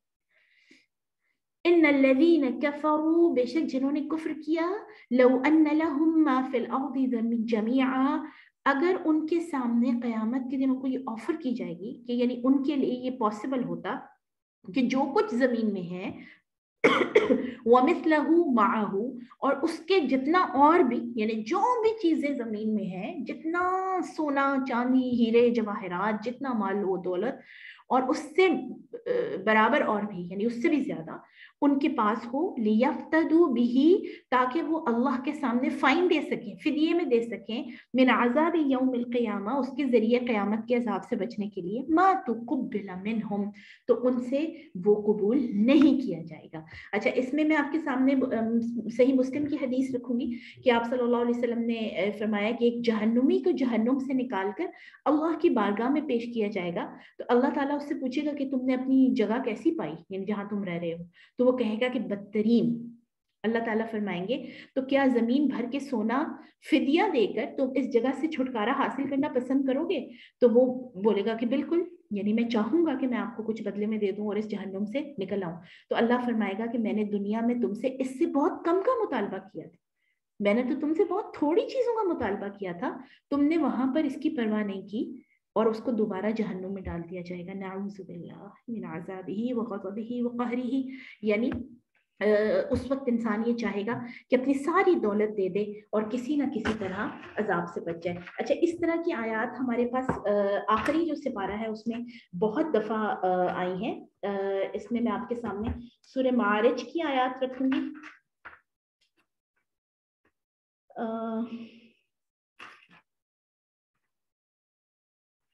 ان الذین کفروا, بے شک جنہوں نے کفر کیا, لو ان لهم ما فی الارض جميعا, اگر ان کے سامنے قیامت کے دن ان کو یہ آفر کی جائے گی کہ یعنی ان کے لیے یہ پاسبل ہوتا کہ جو کچھ زمین میں ہے وَمِثْلَهُ مَعَهُ, اور اس کے جتنا اور بھی, یعنی جو بھی چیزیں زمین میں ہیں, جتنا سونا چاندی ہیرے جواہرات, جتنا مال و دولت, اور اس سے برابر اور بھی, یعنی اس سے بھی زیادہ ان کے پاس ہو, لِيَفْتَدُوا بِهِ, تاکہ وہ اللہ کے سامنے فائن دے سکیں, فدیے میں دے سکیں, من عذاب یوم القیامہ, اس کے ذریعے قیامت کے عذاب سے بچنے کے لیے, ما تقبل منہم, تو ان سے وہ قبول نہیں کیا جائے گا. اچھا, اس میں آپ کے سامنے صحیح مسلم کی حدیث رکھوں گی کہ آپ صلی اللہ علیہ وسلم نے فرمایا کہ ایک جہنمی کو جہنم سے نکال کر اللہ کی بارگاہ میں پیش کیا جائے گا, تو اللہ تعالیٰ اس سے پوچھے گا کہ تم نے اپنی جگہ کیسی پائی, یعنی جہاں تم رہ رہے ہو, تو وہ کہے گا کہ بدترین. اللہ تعالیٰ فرمائیں گے تو کیا زمین بھر کے سونا فدیہ دے کر تم اس جگہ سے چھٹکارا حاصل کرنا پسند کرو گے؟ تو وہ بولے گا کہ بالکل, یعنی میں چاہوں گا کہ میں آپ کو کچھ بدلے میں دے دوں اور اس جہنم سے نکل آؤں. تو اللہ فرمائے گا کہ میں نے دنیا میں تم سے اس سے بہت کم کا مطالبہ کیا تھا, میں نے تو تم سے بہت تھوڑی چیزوں کا مطالبہ کیا تھا, تم نے وہاں پر اس کی پرواہ نہیں کی, اور اس کو دوبارہ جہنم میں ڈال دیا جائے گا. نعوذ باللہ من عذابہ وغضبہ وقہرہ, یعنی اس وقت انسان یہ چاہے گا کہ اپنی ساری دولت دے دے اور کسی نہ کسی طرح عذاب سے بچ جائے. اچھا, اس طرح کی آیات ہمارے پاس آخری جو سپارہ ہے اس میں بہت دفعہ آئی ہیں. اس میں آپ کے سامنے سورہ معارج کی آیات رکھوں گی.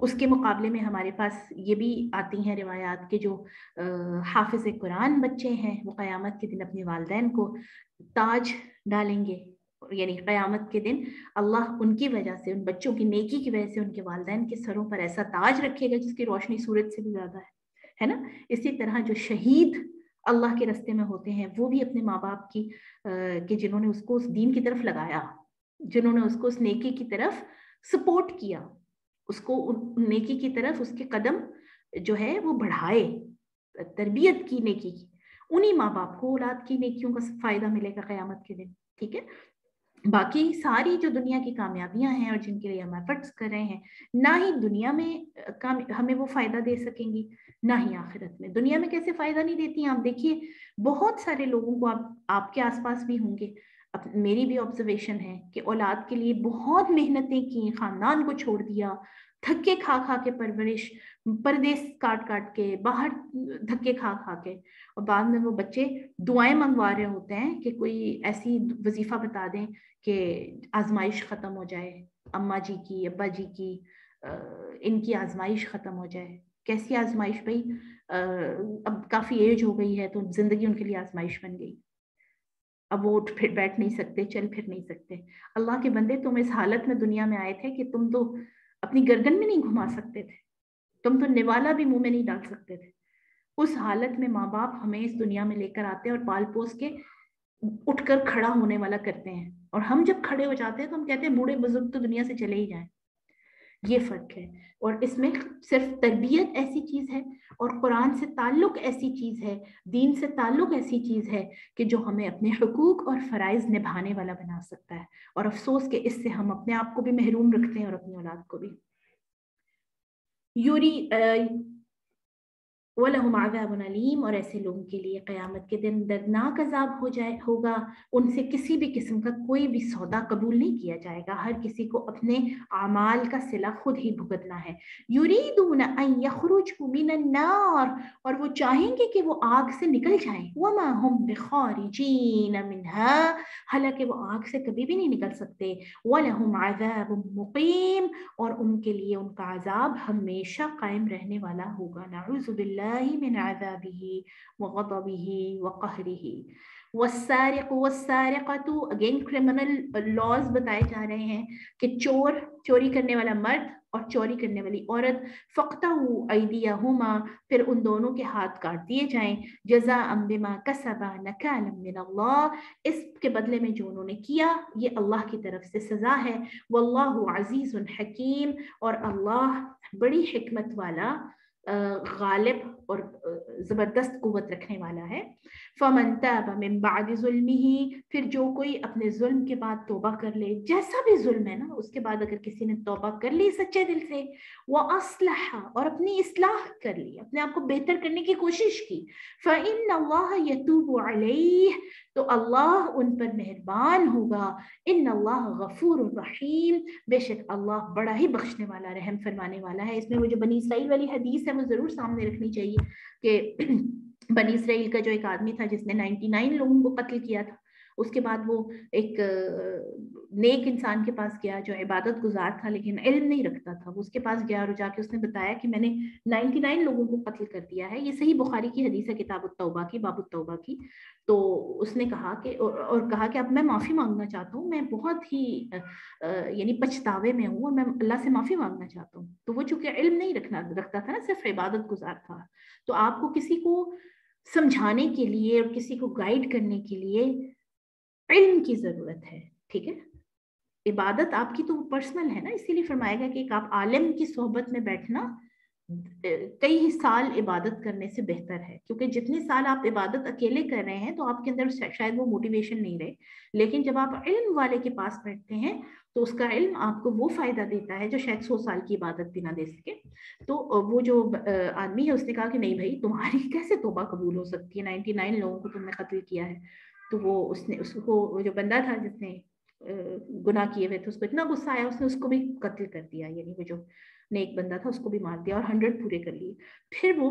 اس کے مقابلے میں ہمارے پاس یہ بھی آتی ہیں روایات کے جو حافظ قرآن بچے ہیں وہ قیامت کے دن اپنے والدین کو تاج ڈالیں گے، یعنی قیامت کے دن اللہ ان کی وجہ سے، ان بچوں کی نیکی کی وجہ سے ان کے والدین کے سروں پر ایسا تاج رکھے گا جس کی روشنی سورج سے بھی زیادہ ہے نا۔ اسی طرح جو شہید اللہ کے راستے میں ہوتے ہیں وہ بھی اپنے ماں باپ کی کہ جنہوں نے اس کو اس دین کی طرف لگایا، جنہوں نے اس کو اس نیکی کی طرف سپورٹ کیا، اس کو نیکی کی طرف اس کے قدم جو ہے وہ بڑھائے، تربیت کی نیکی کی، انہی ماں باپ کو اولاد کی نیکیوں کا فائدہ ملے گا قیامت کے دن، ٹھیک ہے۔ باقی ساری جو دنیا کی کامیابیاں ہیں اور جن کے لیے ہم ایفرٹس کر رہے ہیں، نہ ہی دنیا میں ہمیں وہ فائدہ دے سکیں گی، نہ ہی آخرت میں۔ دنیا میں کیسے فائدہ نہیں دیتی ہیں؟ آپ دیکھیے بہت سارے لوگوں کو آپ کے آس پاس بھی ہوں گے، میری بھی آبزرویشن ہے کہ اولاد کے لیے بہت محنتیں کی، خاندان کو چھوڑ دیا، دھکے کھا کھا کے پرورش، پردیس کاٹ کاٹ کے، باہر دھکے کھا کھا کے، اور بعد میں وہ بچے دعائیں منگوا رہے ہوتے ہیں کہ کوئی ایسی وظیفہ بتا دیں کہ آزمائش ختم ہو جائے، اماں جی کی، ابا جی کی، ان کی آزمائش ختم ہو جائے۔ کیسی آزمائش بھائی؟ اب کافی ایج ہو گئی ہے تو زندگی ان کے لیے آزمائش بن گئی، اب وہ اٹھ پھر بیٹھ نہیں سکتے، چل پھر نہیں سکتے۔ اللہ کے بندے، تم اس حالت میں دنیا میں آئے تھے کہ تم تو اپنی گردن میں نہیں گھما سکتے تھے، تم تو نوالا بھی منہ میں نہیں ڈال سکتے تھے۔ اس حالت میں ماں باپ ہمیں اس دنیا میں لے کر آتے ہیں اور پال پوس کے اٹھ کر کھڑا ہونے والا کرتے ہیں، اور ہم جب کھڑے ہو جاتے ہیں تو ہم کہتے ہیں بوڑھے بزرگ تو دنیا سے چلے ہی جائیں۔ یہ فرق ہے، اور اس میں صرف تربیت ایسی چیز ہے اور قرآن سے تعلق ایسی چیز ہے، دین سے تعلق ایسی چیز ہے کہ جو ہمیں اپنے حقوق اور فرائض نبھانے والا بنا سکتا ہے، اور افسوس کہ اس سے ہم اپنے آپ کو بھی محروم رکھتے ہیں اور اپنی اولاد کو بھی۔ وَلَهُمْ عَذَابٌ أَلِيمٌ، اور ایسے لوگوں کے لیے قیامت کے دن دردناک عذاب ہوگا، ان سے کسی بھی قسم کا کوئی بھی سودا قبول نہیں کیا جائے گا، ہر کسی کو اپنے اعمال کا صلہ خود ہی بھگتنا ہے۔ يُرِيدُونَ أَن يَخْرُجُوا مِنَ النَّارِ، اور وہ چاہیں گے کہ وہ آگ سے نکل جائیں، وَمَا هُمْ بِخَارِجِينَ مِنْهَا، حالانکہ وہ آگ سے کبھی بھی نہیں نکل سکتے۔ وَلَهُمْ عَذَابٌ مُقِيمٌ، اور ان کے لیے ان کا عذاب ہمیشہ قائم رہنے والا ہوگا۔ نعوذ باللہ من عذابہ وغضبہ وقہرہ۔ والسارق والسارقۃ، اگین کرمنل لاز بتائے جا رہے ہیں کہ چوری کرنے والا مرد اور چوری کرنے والی عورت، فقطعوا ایدیہما، پھر ان دونوں کے ہاتھ کاٹ دیے جائیں، جزاء بما کسبا نکالا من اللہ، اس کے بدلے میں جو انہوں نے کیا یہ اللہ کی طرف سے سزا ہے۔ واللہ عزیز حکیم، اور اللہ بڑی حکمت والا، غالب اور زبردست قوت رکھنے والا ہے۔ فمن تاب من بعد ظلمہ، پھر جو کوئی اپنے ظلم کے بعد توبہ کر لے، جیسا بھی ظلم ہے نا، اس کے بعد اگر کسی نے توبہ کر لی سچے دل سے، وَأَصْلَحَ، اور اپنی اصلاح کر لی، اپنے آپ کو بہتر کرنے کی کوشش کی، فَإِنَّ اللَّهَ يَتُوبُ عَلَيْهِ، تو اللہ ان پر مہربان ہوگا۔ ان اللہ غفور الرحیم، بے شک اللہ بڑا ہی بخشنے والا، رحم فرمانے والا ہے۔ اس میں وہ جو بنی اسرائیل والی حدیث ہے وہ ضرور سامنے رکھنی چاہیے کہ بنی اسرائیل کا جو ایک آدمی تھا جس نے 99 لوگوں کو قتل کیا تھا، اس کے بعد وہ ایک نیک انسان کے پاس گیا جو عبادت گزار تھا لیکن علم نہیں رکھتا تھا، وہ اس کے پاس گیا اور جا کے اس نے بتایا کہ میں نے 99 لوگوں کو قتل کر دیا ہے۔ یہ صحیح بخاری کی حدیث ہے، کتاب التوبہ کی، باب التوبہ کی۔ تو اس نے کہا کہ اور کہا کہ اب میں معافی مانگنا چاہتا ہوں، میں بہت ہی یعنی پچھتاوے میں ہوں اور میں اللہ سے معافی مانگنا چاہتا ہوں۔ تو وہ چونکہ علم نہیں رکھتا تھا نا، صرف عبادت گزار تھا، تو آپ کو کسی کو سمجھانے کے لیے اور کسی کو گائیڈ کرنے کے لیے علم کی ضرورت ہے، ٹھیک ہے۔ عبادت آپ کی تو پرسنل ہے نا، اسی لیے فرمائے گا کہ آپ عالم کی صحبت میں بیٹھنا کئی سال عبادت کرنے سے بہتر ہے، کیونکہ جتنے سال آپ عبادت اکیلے کر رہے ہیں تو آپ کے اندر شاید وہ موٹیویشن نہیں رہے، لیکن جب آپ علم والے کے پاس بیٹھتے ہیں تو اس کا علم آپ کو وہ فائدہ دیتا ہے جو شاید 100 سال کی عبادت بھی نہ دے سکے۔ تو وہ جو آدمی ہے اس نے کہا کہ نہیں بھائی، تمہاری کیسے توبہ قبول ہو سکتی ہے، 99 لوگوں کو تم نے قتل کیا ہے۔ تو وہ اس کو جو بندہ تھا جس نے گناہ کیے ہوئے تھے، اس کو اتنا غصہ آیا، اس نے اس کو بھی قتل کر دیا، یعنی وہ جو نیک بندہ تھا اس کو بھی مار دیا اور 100 پورے کر لیے۔ پھر وہ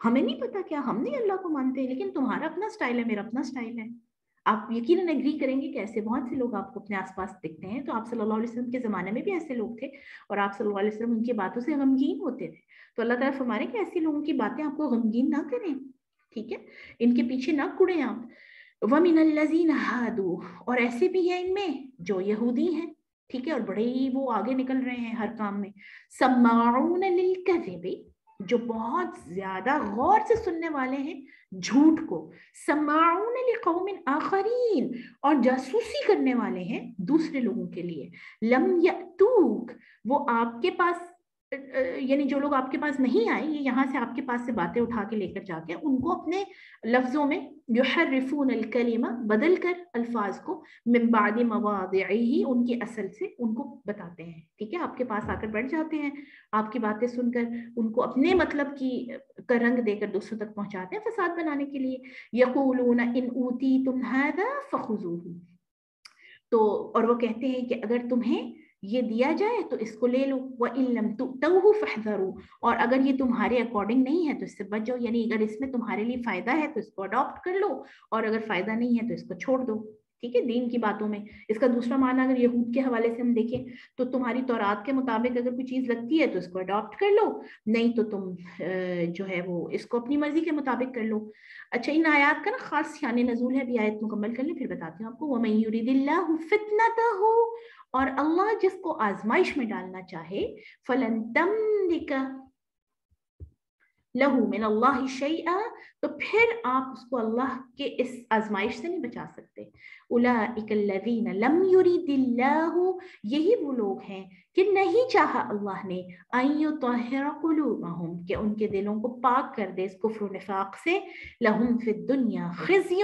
ہمیں نہیں پتا کیا، ہم نہیں اللہ کو مانتے، لیکن تمہارا اپنا سٹائل ہے، میرا اپنا سٹائل ہے. آپ یقیناً ایگری کریں گے کہ ایسے بہت سے لوگ آپ کو اپنے آس پاس دکھتے ہیں. تو آپ صلی اللہ علیہ وسلم کے زمانے میں بھی ایسے لوگ تھے اور آپ صلی اللہ علیہ وسلم ان کی باتوں سے غمگین ہوتے تھے. تو اللہ تعالیٰ فرما رہے ہیں کہ ایسے لوگوں کی باتیں آپ کو غمگین نہ کریں، ٹھیک ہے، ان کے پیچھے نہ کڑیں آپ. وَمِنَ الَّذِينَ هَادُوا، اور ایسے بھی ہیں ان میں جو یہودی ہیں، ٹھیک ہے، اور بڑے ہی وہ آگے نکل رہے ہیں ہر کام میں. سَمَّاعُونَ لِلْكَذِبِ، جو بہت زیادہ غور سے سننے والے ہیں جھوٹ کو. سماعون لقوم آخرین، اور جاسوسی کرنے والے ہیں دوسرے لوگوں کے لیے. لم یأتوک، وہ آپ کے پاس یعنی جو لوگ آپ کے پاس نہیں آئے، یہ یہاں سے آپ کے پاس سے باتیں اٹھا کے لے کر جا کے ان کو اپنے لفظوں میں یحرفون الکلمہ، بدل کر الفاظ کو، من بعد مواضعہ، ان کی اصل سے ان کو بتاتے ہیں. ٹھیک ہے، آپ کے پاس آ کر بیٹھ جاتے ہیں، آپ کی باتیں سن کر ان کو اپنے مطلب کی کا رنگ دے کر دوسروں تک پہنچاتے ہیں فساد بنانے کے لیے. یقولون ان اوتیتم ھذا فخذوہ، تو اور وہ کہتے ہیں کہ اگر تمہیں یہ دیا جائے تو اس کو لے لو. وَإِن لَمْ تُؤْتَوْهُ فَاحْذَرُوا، اور اگر یہ تمہارے اکارڈنگ نہیں ہے تو اس سے بچ جاؤ. یعنی اگر اس میں تمہارے لیے فائدہ ہے تو اس کو اڈاپٹ کر لو، اور اگر فائدہ نہیں ہے تو اس کو چھوڑ دو. ٹھیک ہے، دین کی باتوں میں. اس کا دوسرا معنی اگر یہود کے حوالے سے ہم دیکھیں تو تمہاری تورات کے مطابق اگر کوئی چیز لگتی ہے تو اس کو اڈاپٹ کر لو، نہیں تو تم جو ہے وہ اس کو اپنی مرضی کے مطابق کر لو. اچھا، ان آیات کا نا خاص شان نزول ہے، بھی آیت مکمل کر لیں پھر بتاتی ہوں آپ کو. وَمَن يُرِدِ اللَّهُ فِتْنَتَهُ، اور اللہ جس کو آزمائش میں ڈالنا چاہے، فَلَن تَمْلِكَ لَهُ مِنَ اللَّهِ شَيْئًا، تو پھر آپ اس کو اللہ کے اس آزمائش سے نہیں بچا سکتے. اولئک الذین لم یرید اللہ، یہی وہ لوگ ہیں کہ نہیں چاہا اللہ نے ان یطہر قلوبہم، کہ ان کے دلوں کو پاک کر دے اس کفر و نفاق سے. لہم فی الدنیا خزی،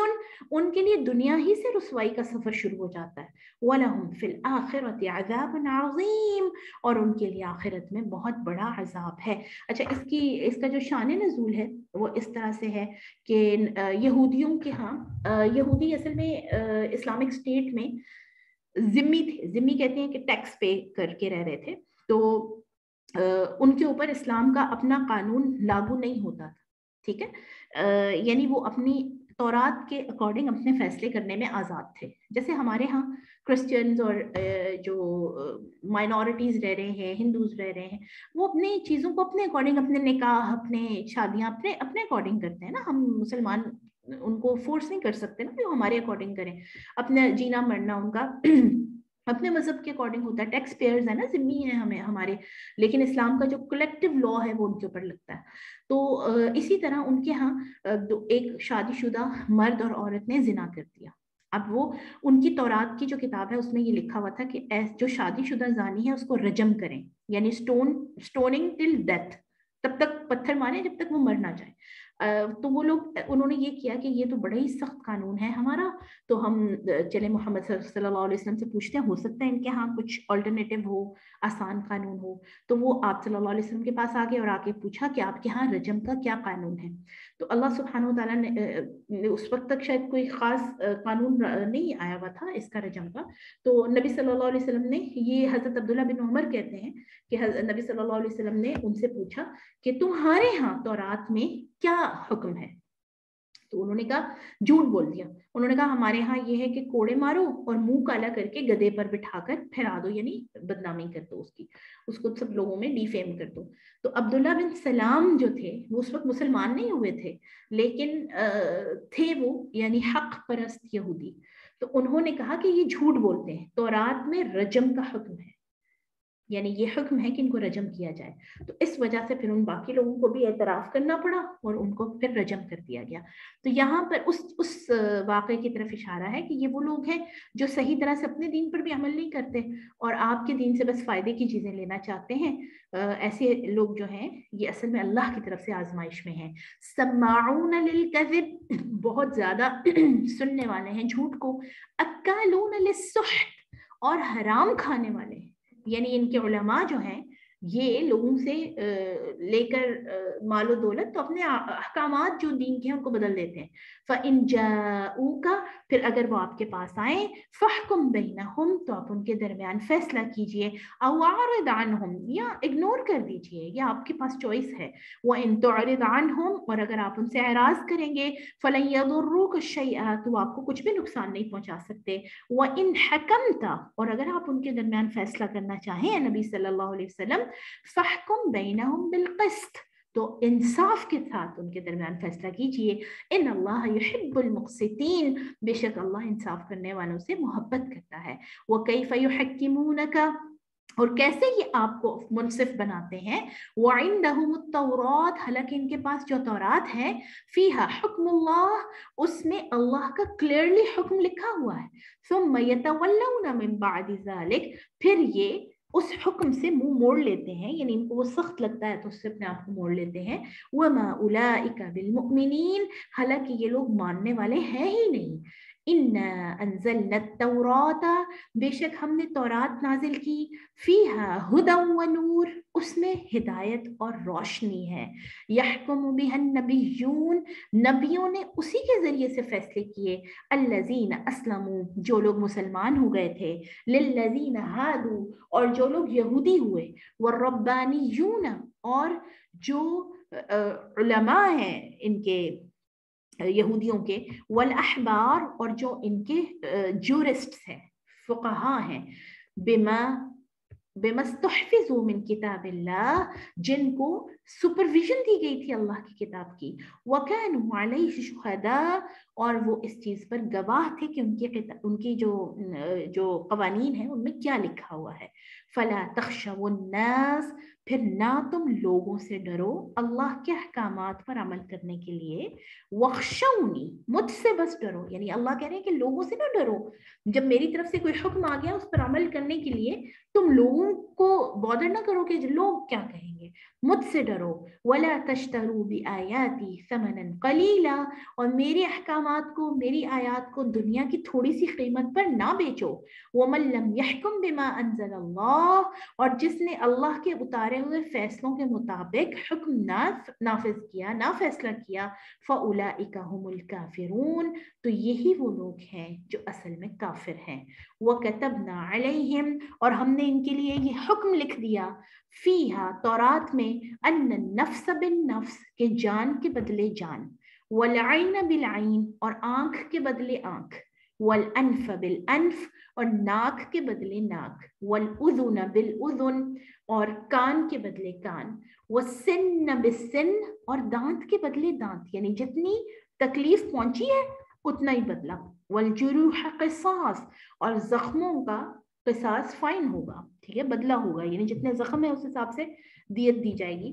ان کے لیے دنیا ہی سے رسوائی کا سفر شروع ہو جاتا ہے. ولہم فی الآخرۃ عذاب عظیم، اور ان کے لیے آخرت میں بہت بڑا عذاب ہے. اچھا، اس کا جو شان نزول ہے وہ اس طرح سے ہے کہ یہودیوں کے ہاں، یہودی اصل میں اسلامک اسٹیٹ میں ذمی تھے. ذمی کہتے ہیں کہ ٹیکس پے کر کے رہ رہے تھے، تو ان کے اوپر اسلام کا اپنا قانون لاگو نہیں ہوتا تھا. ٹھیک ہے، یعنی وہ اپنی تورات کے اکارڈنگ اپنے فیصلے کرنے میں آزاد تھے. جیسے ہمارے ہاں کرسچنز اور جو مائنورٹیز رہ رہے ہیں، ہندوز رہ رہے ہیں، وہ اپنی چیزوں کو اپنے اکارڈنگ، اپنے نکاح، اپنے شادیاں اپنے اکارڈنگ کرتے ہیں نا. ہم مسلمان ان کو فورس نہیں کر سکتے نا کہ وہ ہمارے اکارڈنگ کریں. اپنا جینا مرنا ان کا اپنے مذہب کے اکارڈنگ ہوتا ہے. ٹیکس پیئرز ہیں نا، ذمی ہیں ہمارے، لیکن اسلام کا جو کلیکٹیو لا ہے وہ ان کے اوپر لگتا ہے. تو اسی طرح ان کے ہاں ایک شادی شدہ مرد اور عورت نے زنا کر دیا. اب وہ ان کی تورات کی جو کتاب ہے اس میں یہ لکھا ہوا تھا کہ جو شادی شدہ زانی ہے اس کو رجم کریں، یعنی سٹوننگ ٹل ڈیتھ، تب تک پتھر مارے جب تک وہ مر نہ جائے. تو وہ لوگ انہوں نے یہ کیا کہ یہ تو بڑا ہی سخت قانون ہے ہمارا، تو ہم چلے محمد صلی اللہ علیہ وسلم سے پوچھتے ہیں، ہو سکتا ہے ان کے ہاں کچھ آلٹرنیٹیو ہو، آسان قانون ہو. تو وہ آپ صلی اللہ علیہ وسلم کے پاس آگے اور آ کے پوچھا کہ آپ کے ہاں رجم کا کیا قانون ہے. تو اللہ سبحانہ وتعالیٰ نے اس وقت تک شاید کوئی خاص قانون نہیں آیا ہوا تھا اس کا رجم کا. تو نبی صلی اللہ علیہ وسلم نے، یہ حضرت عبداللہ بن عمر کہتے ہیں کہ نبی صلی اللہ علیہ وسلم نے ان سے پوچھا کہ تمہارے ہاں تورات میں کیا حکم ہے؟ تو انہوں نے کہا، جھوٹ بول دیا. انہوں نے کہا ہمارے ہاں یہ ہے کہ کوڑے مارو اور منہ کالا کر کے گدھے پر بٹھا کر پھیلا دو، یعنی بدنامی کر دو اس کو سب لوگوں میں ڈیفیم کر دو. تو عبداللہ بن سلام جو تھے وہ اس وقت مسلمان نہیں ہوئے تھے، لیکن تھے وہ یعنی حق پرست یہودی. تو انہوں نے کہا کہ یہ جھوٹ بولتے ہیں، تورات میں رجم کا حکم ہے، یعنی یہ حکم ہے کہ ان کو رجم کیا جائے. تو اس وجہ سے پھر ان باقی لوگوں کو بھی اعتراف کرنا پڑا اور ان کو پھر رجم کر دیا گیا. تو یہاں پر اس واقعے کی طرف اشارہ ہے کہ یہ وہ لوگ ہیں جو صحیح طرح سے اپنے دین پر بھی عمل نہیں کرتے اور آپ کے دین سے بس فائدے کی چیزیں لینا چاہتے ہیں. ایسے لوگ جو ہیں یہ اصل میں اللہ کی طرف سے آزمائش میں ہیں. سماعون للکذب، بہت زیادہ سننے والے ہیں جھوٹ کو. اکالون للسحت، اور حرام کھانے والے ہیں. یعنی ان کے علماء جو ہیں یہ لوگوں سے لے کر مال و دولت تو اپنے احکامات جو دین کے ہیں ان کو بدل دیتے ہیں. فَإِن جَاءُوكَ پھر اگر وہ آپ کے پاس آئیں فَاحْكُم بَيْنَهُمْ تو آپ ان کے درمیان فیصلہ کیجئے, أَوْ أَعْرِضْ عَنْهُمْ یا اگنور کر دیجئے, یا آپ کے پاس چوائس ہے. وَإِن تُعْرِضْ عَنْهُمْ اور اگر آپ ان سے اعراض کریں گے فَلَن يَضُرُّوكَ شَيْئًا تو آپ کو کچھ بھی نقصان نہیں پہنچا سکتے. وَإِن حَكَمْتَ اور اگر آپ ان کے درمیان فیصلہ کرنا چاہیں نبی صلی اللہ علیہ وسلم فَاحْكُم بَيْنَهُمْ بِالْقِسْطِ تو انصاف کے ساتھ ان کے درمیان فیصلہ کیجئے. ان اللہ یحب المقسطین بے شک اللہ انصاف کرنے والوں سے محبت کرتا ہے. وَكَيْفَ يُحَكِّمُونَكَ اور کیسے یہ آپ کو منصف بناتے ہیں. وَعِندَهُمُ التَّوْرَاةُ حالانکہ ان کے پاس جو تورات ہے فِيهَا حُكْمُ اللَّهِ اس میں اللہ کا کلیئرلی حکم لکھا ہوا ہے. ثُمَّ يَتَوَلَّوْنَ مِن بَعْدِ ذَلِكَ پھر یہ اس حکم سے منہ موڑ لیتے ہیں, یعنی ان کو وہ سخت لگتا ہے تو اس سے اپنے آپ کو موڑ لیتے ہیں. وَمَا أُولَئِكَ بِالْمُؤْمِنِينَ حالانکہ یہ لوگ ماننے والے ہیں ہی نہیں. إِنَّا أَنزَلْنَا التَّوْرَاةَ بے شک ہم نے تورات نازل کی. فِيهَا هُدًى وَنُورٌ اس میں ہدایت اور روشنی ہے. يَحْكُمُ بِهَا النَّبِيُّونَ نبیوں نے اسی کے ذریعے سے فیصلے کیے. الَّذِينَ أَسْلَمُوا جو لوگ مسلمان ہو گئے تھے. لِلَّذِينَ هَادُوا اور جو لوگ یہودی ہوئے. وَالرَّبَّانِيُّونَ اور جو علماء ہیں ان کے یہودیوں کے. والاحبار اور جو ان کے جورسٹس ہیں فقہاء ہیں. بما استحفظوا من کتاب اللہ جن کو سپرویژن دی گئی تھی اللہ کی کتاب کی. وَكَانُوا عَلَيْهِ شُهَدَاءَ اور وہ اس چیز پر گواہ تھے کہ ان کی جو قوانین ہیں ان میں کیا لکھا ہوا ہے. فَلَا تَخْشَوُا النَّاسَ پھر نہ تم لوگوں سے ڈرو اللہ کے احکامات پر عمل کرنے کے لیے. وَخْشَوْنِي مجھ سے بس ڈرو, یعنی اللہ کہہ رہے ہیں کہ لوگوں سے نہ ڈرو. جب میری طرف سے کوئی حکم آ گیا اس پر عمل کرنے کے لیے تم لوگوں کو بادر نہ کرو کہ لوگ کیا کہیں گے, مجھ سے ڈرو. وَلَا تَشْتَرُوا بِآيَاتِي ثَمَنًا قَلِيلًا اور میرے احکامات کو میری آیات کو دنیا کی تھوڑی سی قیمت پر نہ بیچو. وَمَن لَّمْ يَحْكُم بِمَا أَنزَلَ اللَّهُ اور جس نے اللہ کے اتارے ہوئے فیصلوں کے مطابق حکم نافذ کیا نہ فیصلہ کیا. فَأُولَئِكَ هُمُ الْكَافِرُونَ تو یہی وہ لوگ ہیں جو اصل میں کافر ہیں. وَكَتَبْنَا عَلَيْهِمْ اور ہم نے ان کے لیے یہ حکم لکھ دیا. فِيهَا تورات میں أَنَّ النَّفْسَ بِالنَّفْسِ کہ جان کے بدلے جان. وَالْعَيْنَ بِالْعَيْنِ اور آنکھ کے بدلے آنکھ. وَالْأَنْفَ بِالْأَنْفِ اور ناک کے بدلے ناک. وَالْأُذُنَ بِالْأُذُنِ اور کان کے بدلے کان. وَالسِّنَّ بِالسِّنِّ اور دانت کے بدلے دانت, یعنی جتنی تکلیف پہنچی ہے اتنا ہی بدلا. وَالْجُرُوحَ قِصَاص اور زخموں کا قصاص فائن ہوگا, ٹھیک ہے, بدلا ہوگا, یعنی جتنے زخم ہیں اس حساب سے دیت دی جائے گی,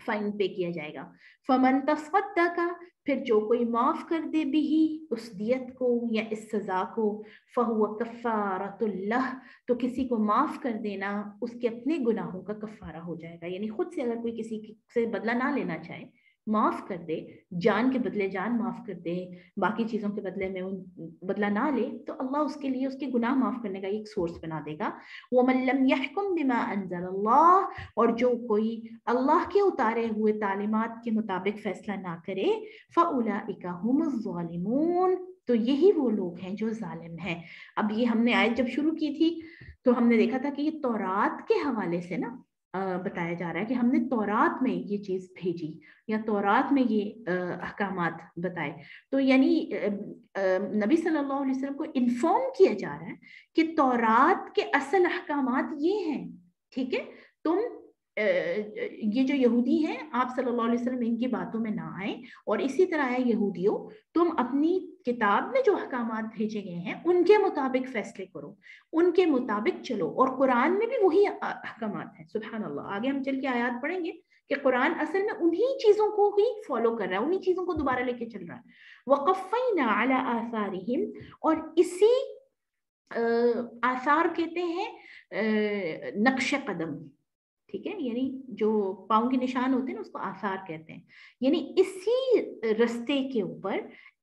فائن پے کیا جائے گا. فَمَن تَصَدَّقَ پھر جو کوئی معاف کر دے بھی اس دیت کو یا اس سزا کو. فَهُوَ كَفَّارَةٌ لَهُ تو کسی کو معاف کر دینا اس کے اپنے گناہوں کا کفارہ ہو جائے گا. یعنی خود سے اگر کوئی کسی سے بدلہ نہ لینا چاہے معاف کر دے, جان کے بدلے جان معاف کر دے, باقی چیزوں کے بدلے میں بدلہ نہ لے تو اللہ اس کے لیے اس کے گناہ معاف کرنے کا ایک سورس بنا دے گا. وَمَن لَّمْ يَحْكُم بِمَا أَنزَلَ اللَّهُ اور جو کوئی اللہ کے اتارے ہوئے تعلیمات کے مطابق فیصلہ نہ کرے. فَأُولَئِكَ هُمُ الظَّالِمُونَ تو یہی وہ لوگ ہیں جو ظالم ہیں. اب یہ ہم نے آیت جب شروع کی تھی تو ہم نے دیکھا تھا کہ یہ تورات کے حوالے سے نا بتایا جا رہا ہے کہ ہم نے تورات میں یہ چیز بھیجی یا تورات میں یہ احکامات بتائے. تو یعنی نبی صلی اللہ علیہ وسلم کو انفارم کیا جا رہا ہے کہ تورات کے اصل احکامات یہ ہیں, ٹھیک ہے. تم یہ جو یہودی ہیں آپ صلی اللہ علیہ وسلم ان کی باتوں میں نہ آئیں, اور اسی طرح ہے یہودیوں تم اپنی کتاب میں جو احکامات بھیجے گئے ہیں ان کے مطابق فیصلے کرو, ان کے مطابق چلو. اور قرآن میں بھی وہی احکامات ہیں. سبحان اللہ, آگے ہم چل کے آیات پڑھیں گے کہ قرآن اصل میں انہی چیزوں کو ہی فالو کر رہا ہے, انہی چیزوں کو دوبارہ لے کے چل رہا ہے. وَقَفَّيْنَا عَلَىٰ آثَارِهِمْ اور اسی آثار کہتے ہیں نقش قدم, ٹھیک ہے, یعنی جو پاؤں کے نشان ہوتے ہیں نا اس کو آثار کہتے ہیں. یعنی اسی رستے کے اوپر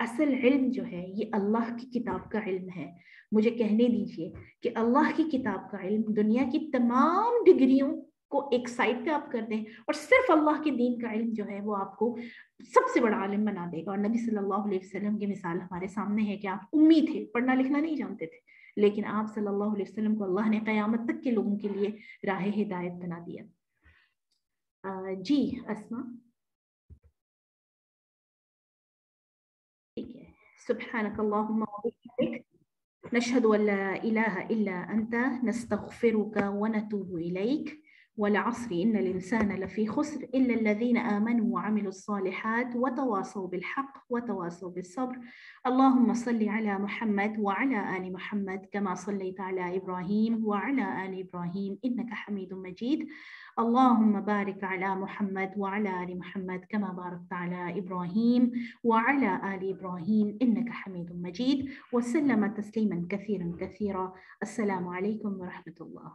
اصل علم جو ہے یہ اللہ کی کتاب کا علم ہے. مجھے کہنے دیجئے کہ اللہ کی کتاب کا علم دنیا کی تمام ڈگریوں کو ایک سائڈ پہ آپ کر دیں اور صرف اللہ کے دین کا علم جو ہے وہ آپ کو سب سے بڑا عالم بنا دے گا. اور نبی صلی اللہ علیہ وسلم کی مثال ہمارے سامنے ہے کہ آپ امی تھے, پڑھنا لکھنا نہیں جانتے تھے, لیکن آپ صلی اللہ علیہ وسلم کو اللہ نے قیامت تک کے لوگوں کے لیے راہ ہدایت بنا دیا. جی اسما, ٹھیک ہے. سبحانک اللہم وبحمدک نشهد ان لا اله الا انت نستغفرك ونتوب اليك. والعصر ان الانسان لفي خسر الا الذين امنوا وعملوا الصالحات وتواصوا بالحق وتواصوا بالصبر. اللهم صل على محمد وعلى ال محمد كما صليت على ابراهيم وعلى ال ابراهيم انك حميد مجيد. اللهم بارك على محمد وعلى ال محمد كما باركت على ابراهيم وعلى ال ابراهيم انك حميد مجيد. وسلم تسليما كثيرا كثيرا. السلام عليكم ورحمة الله.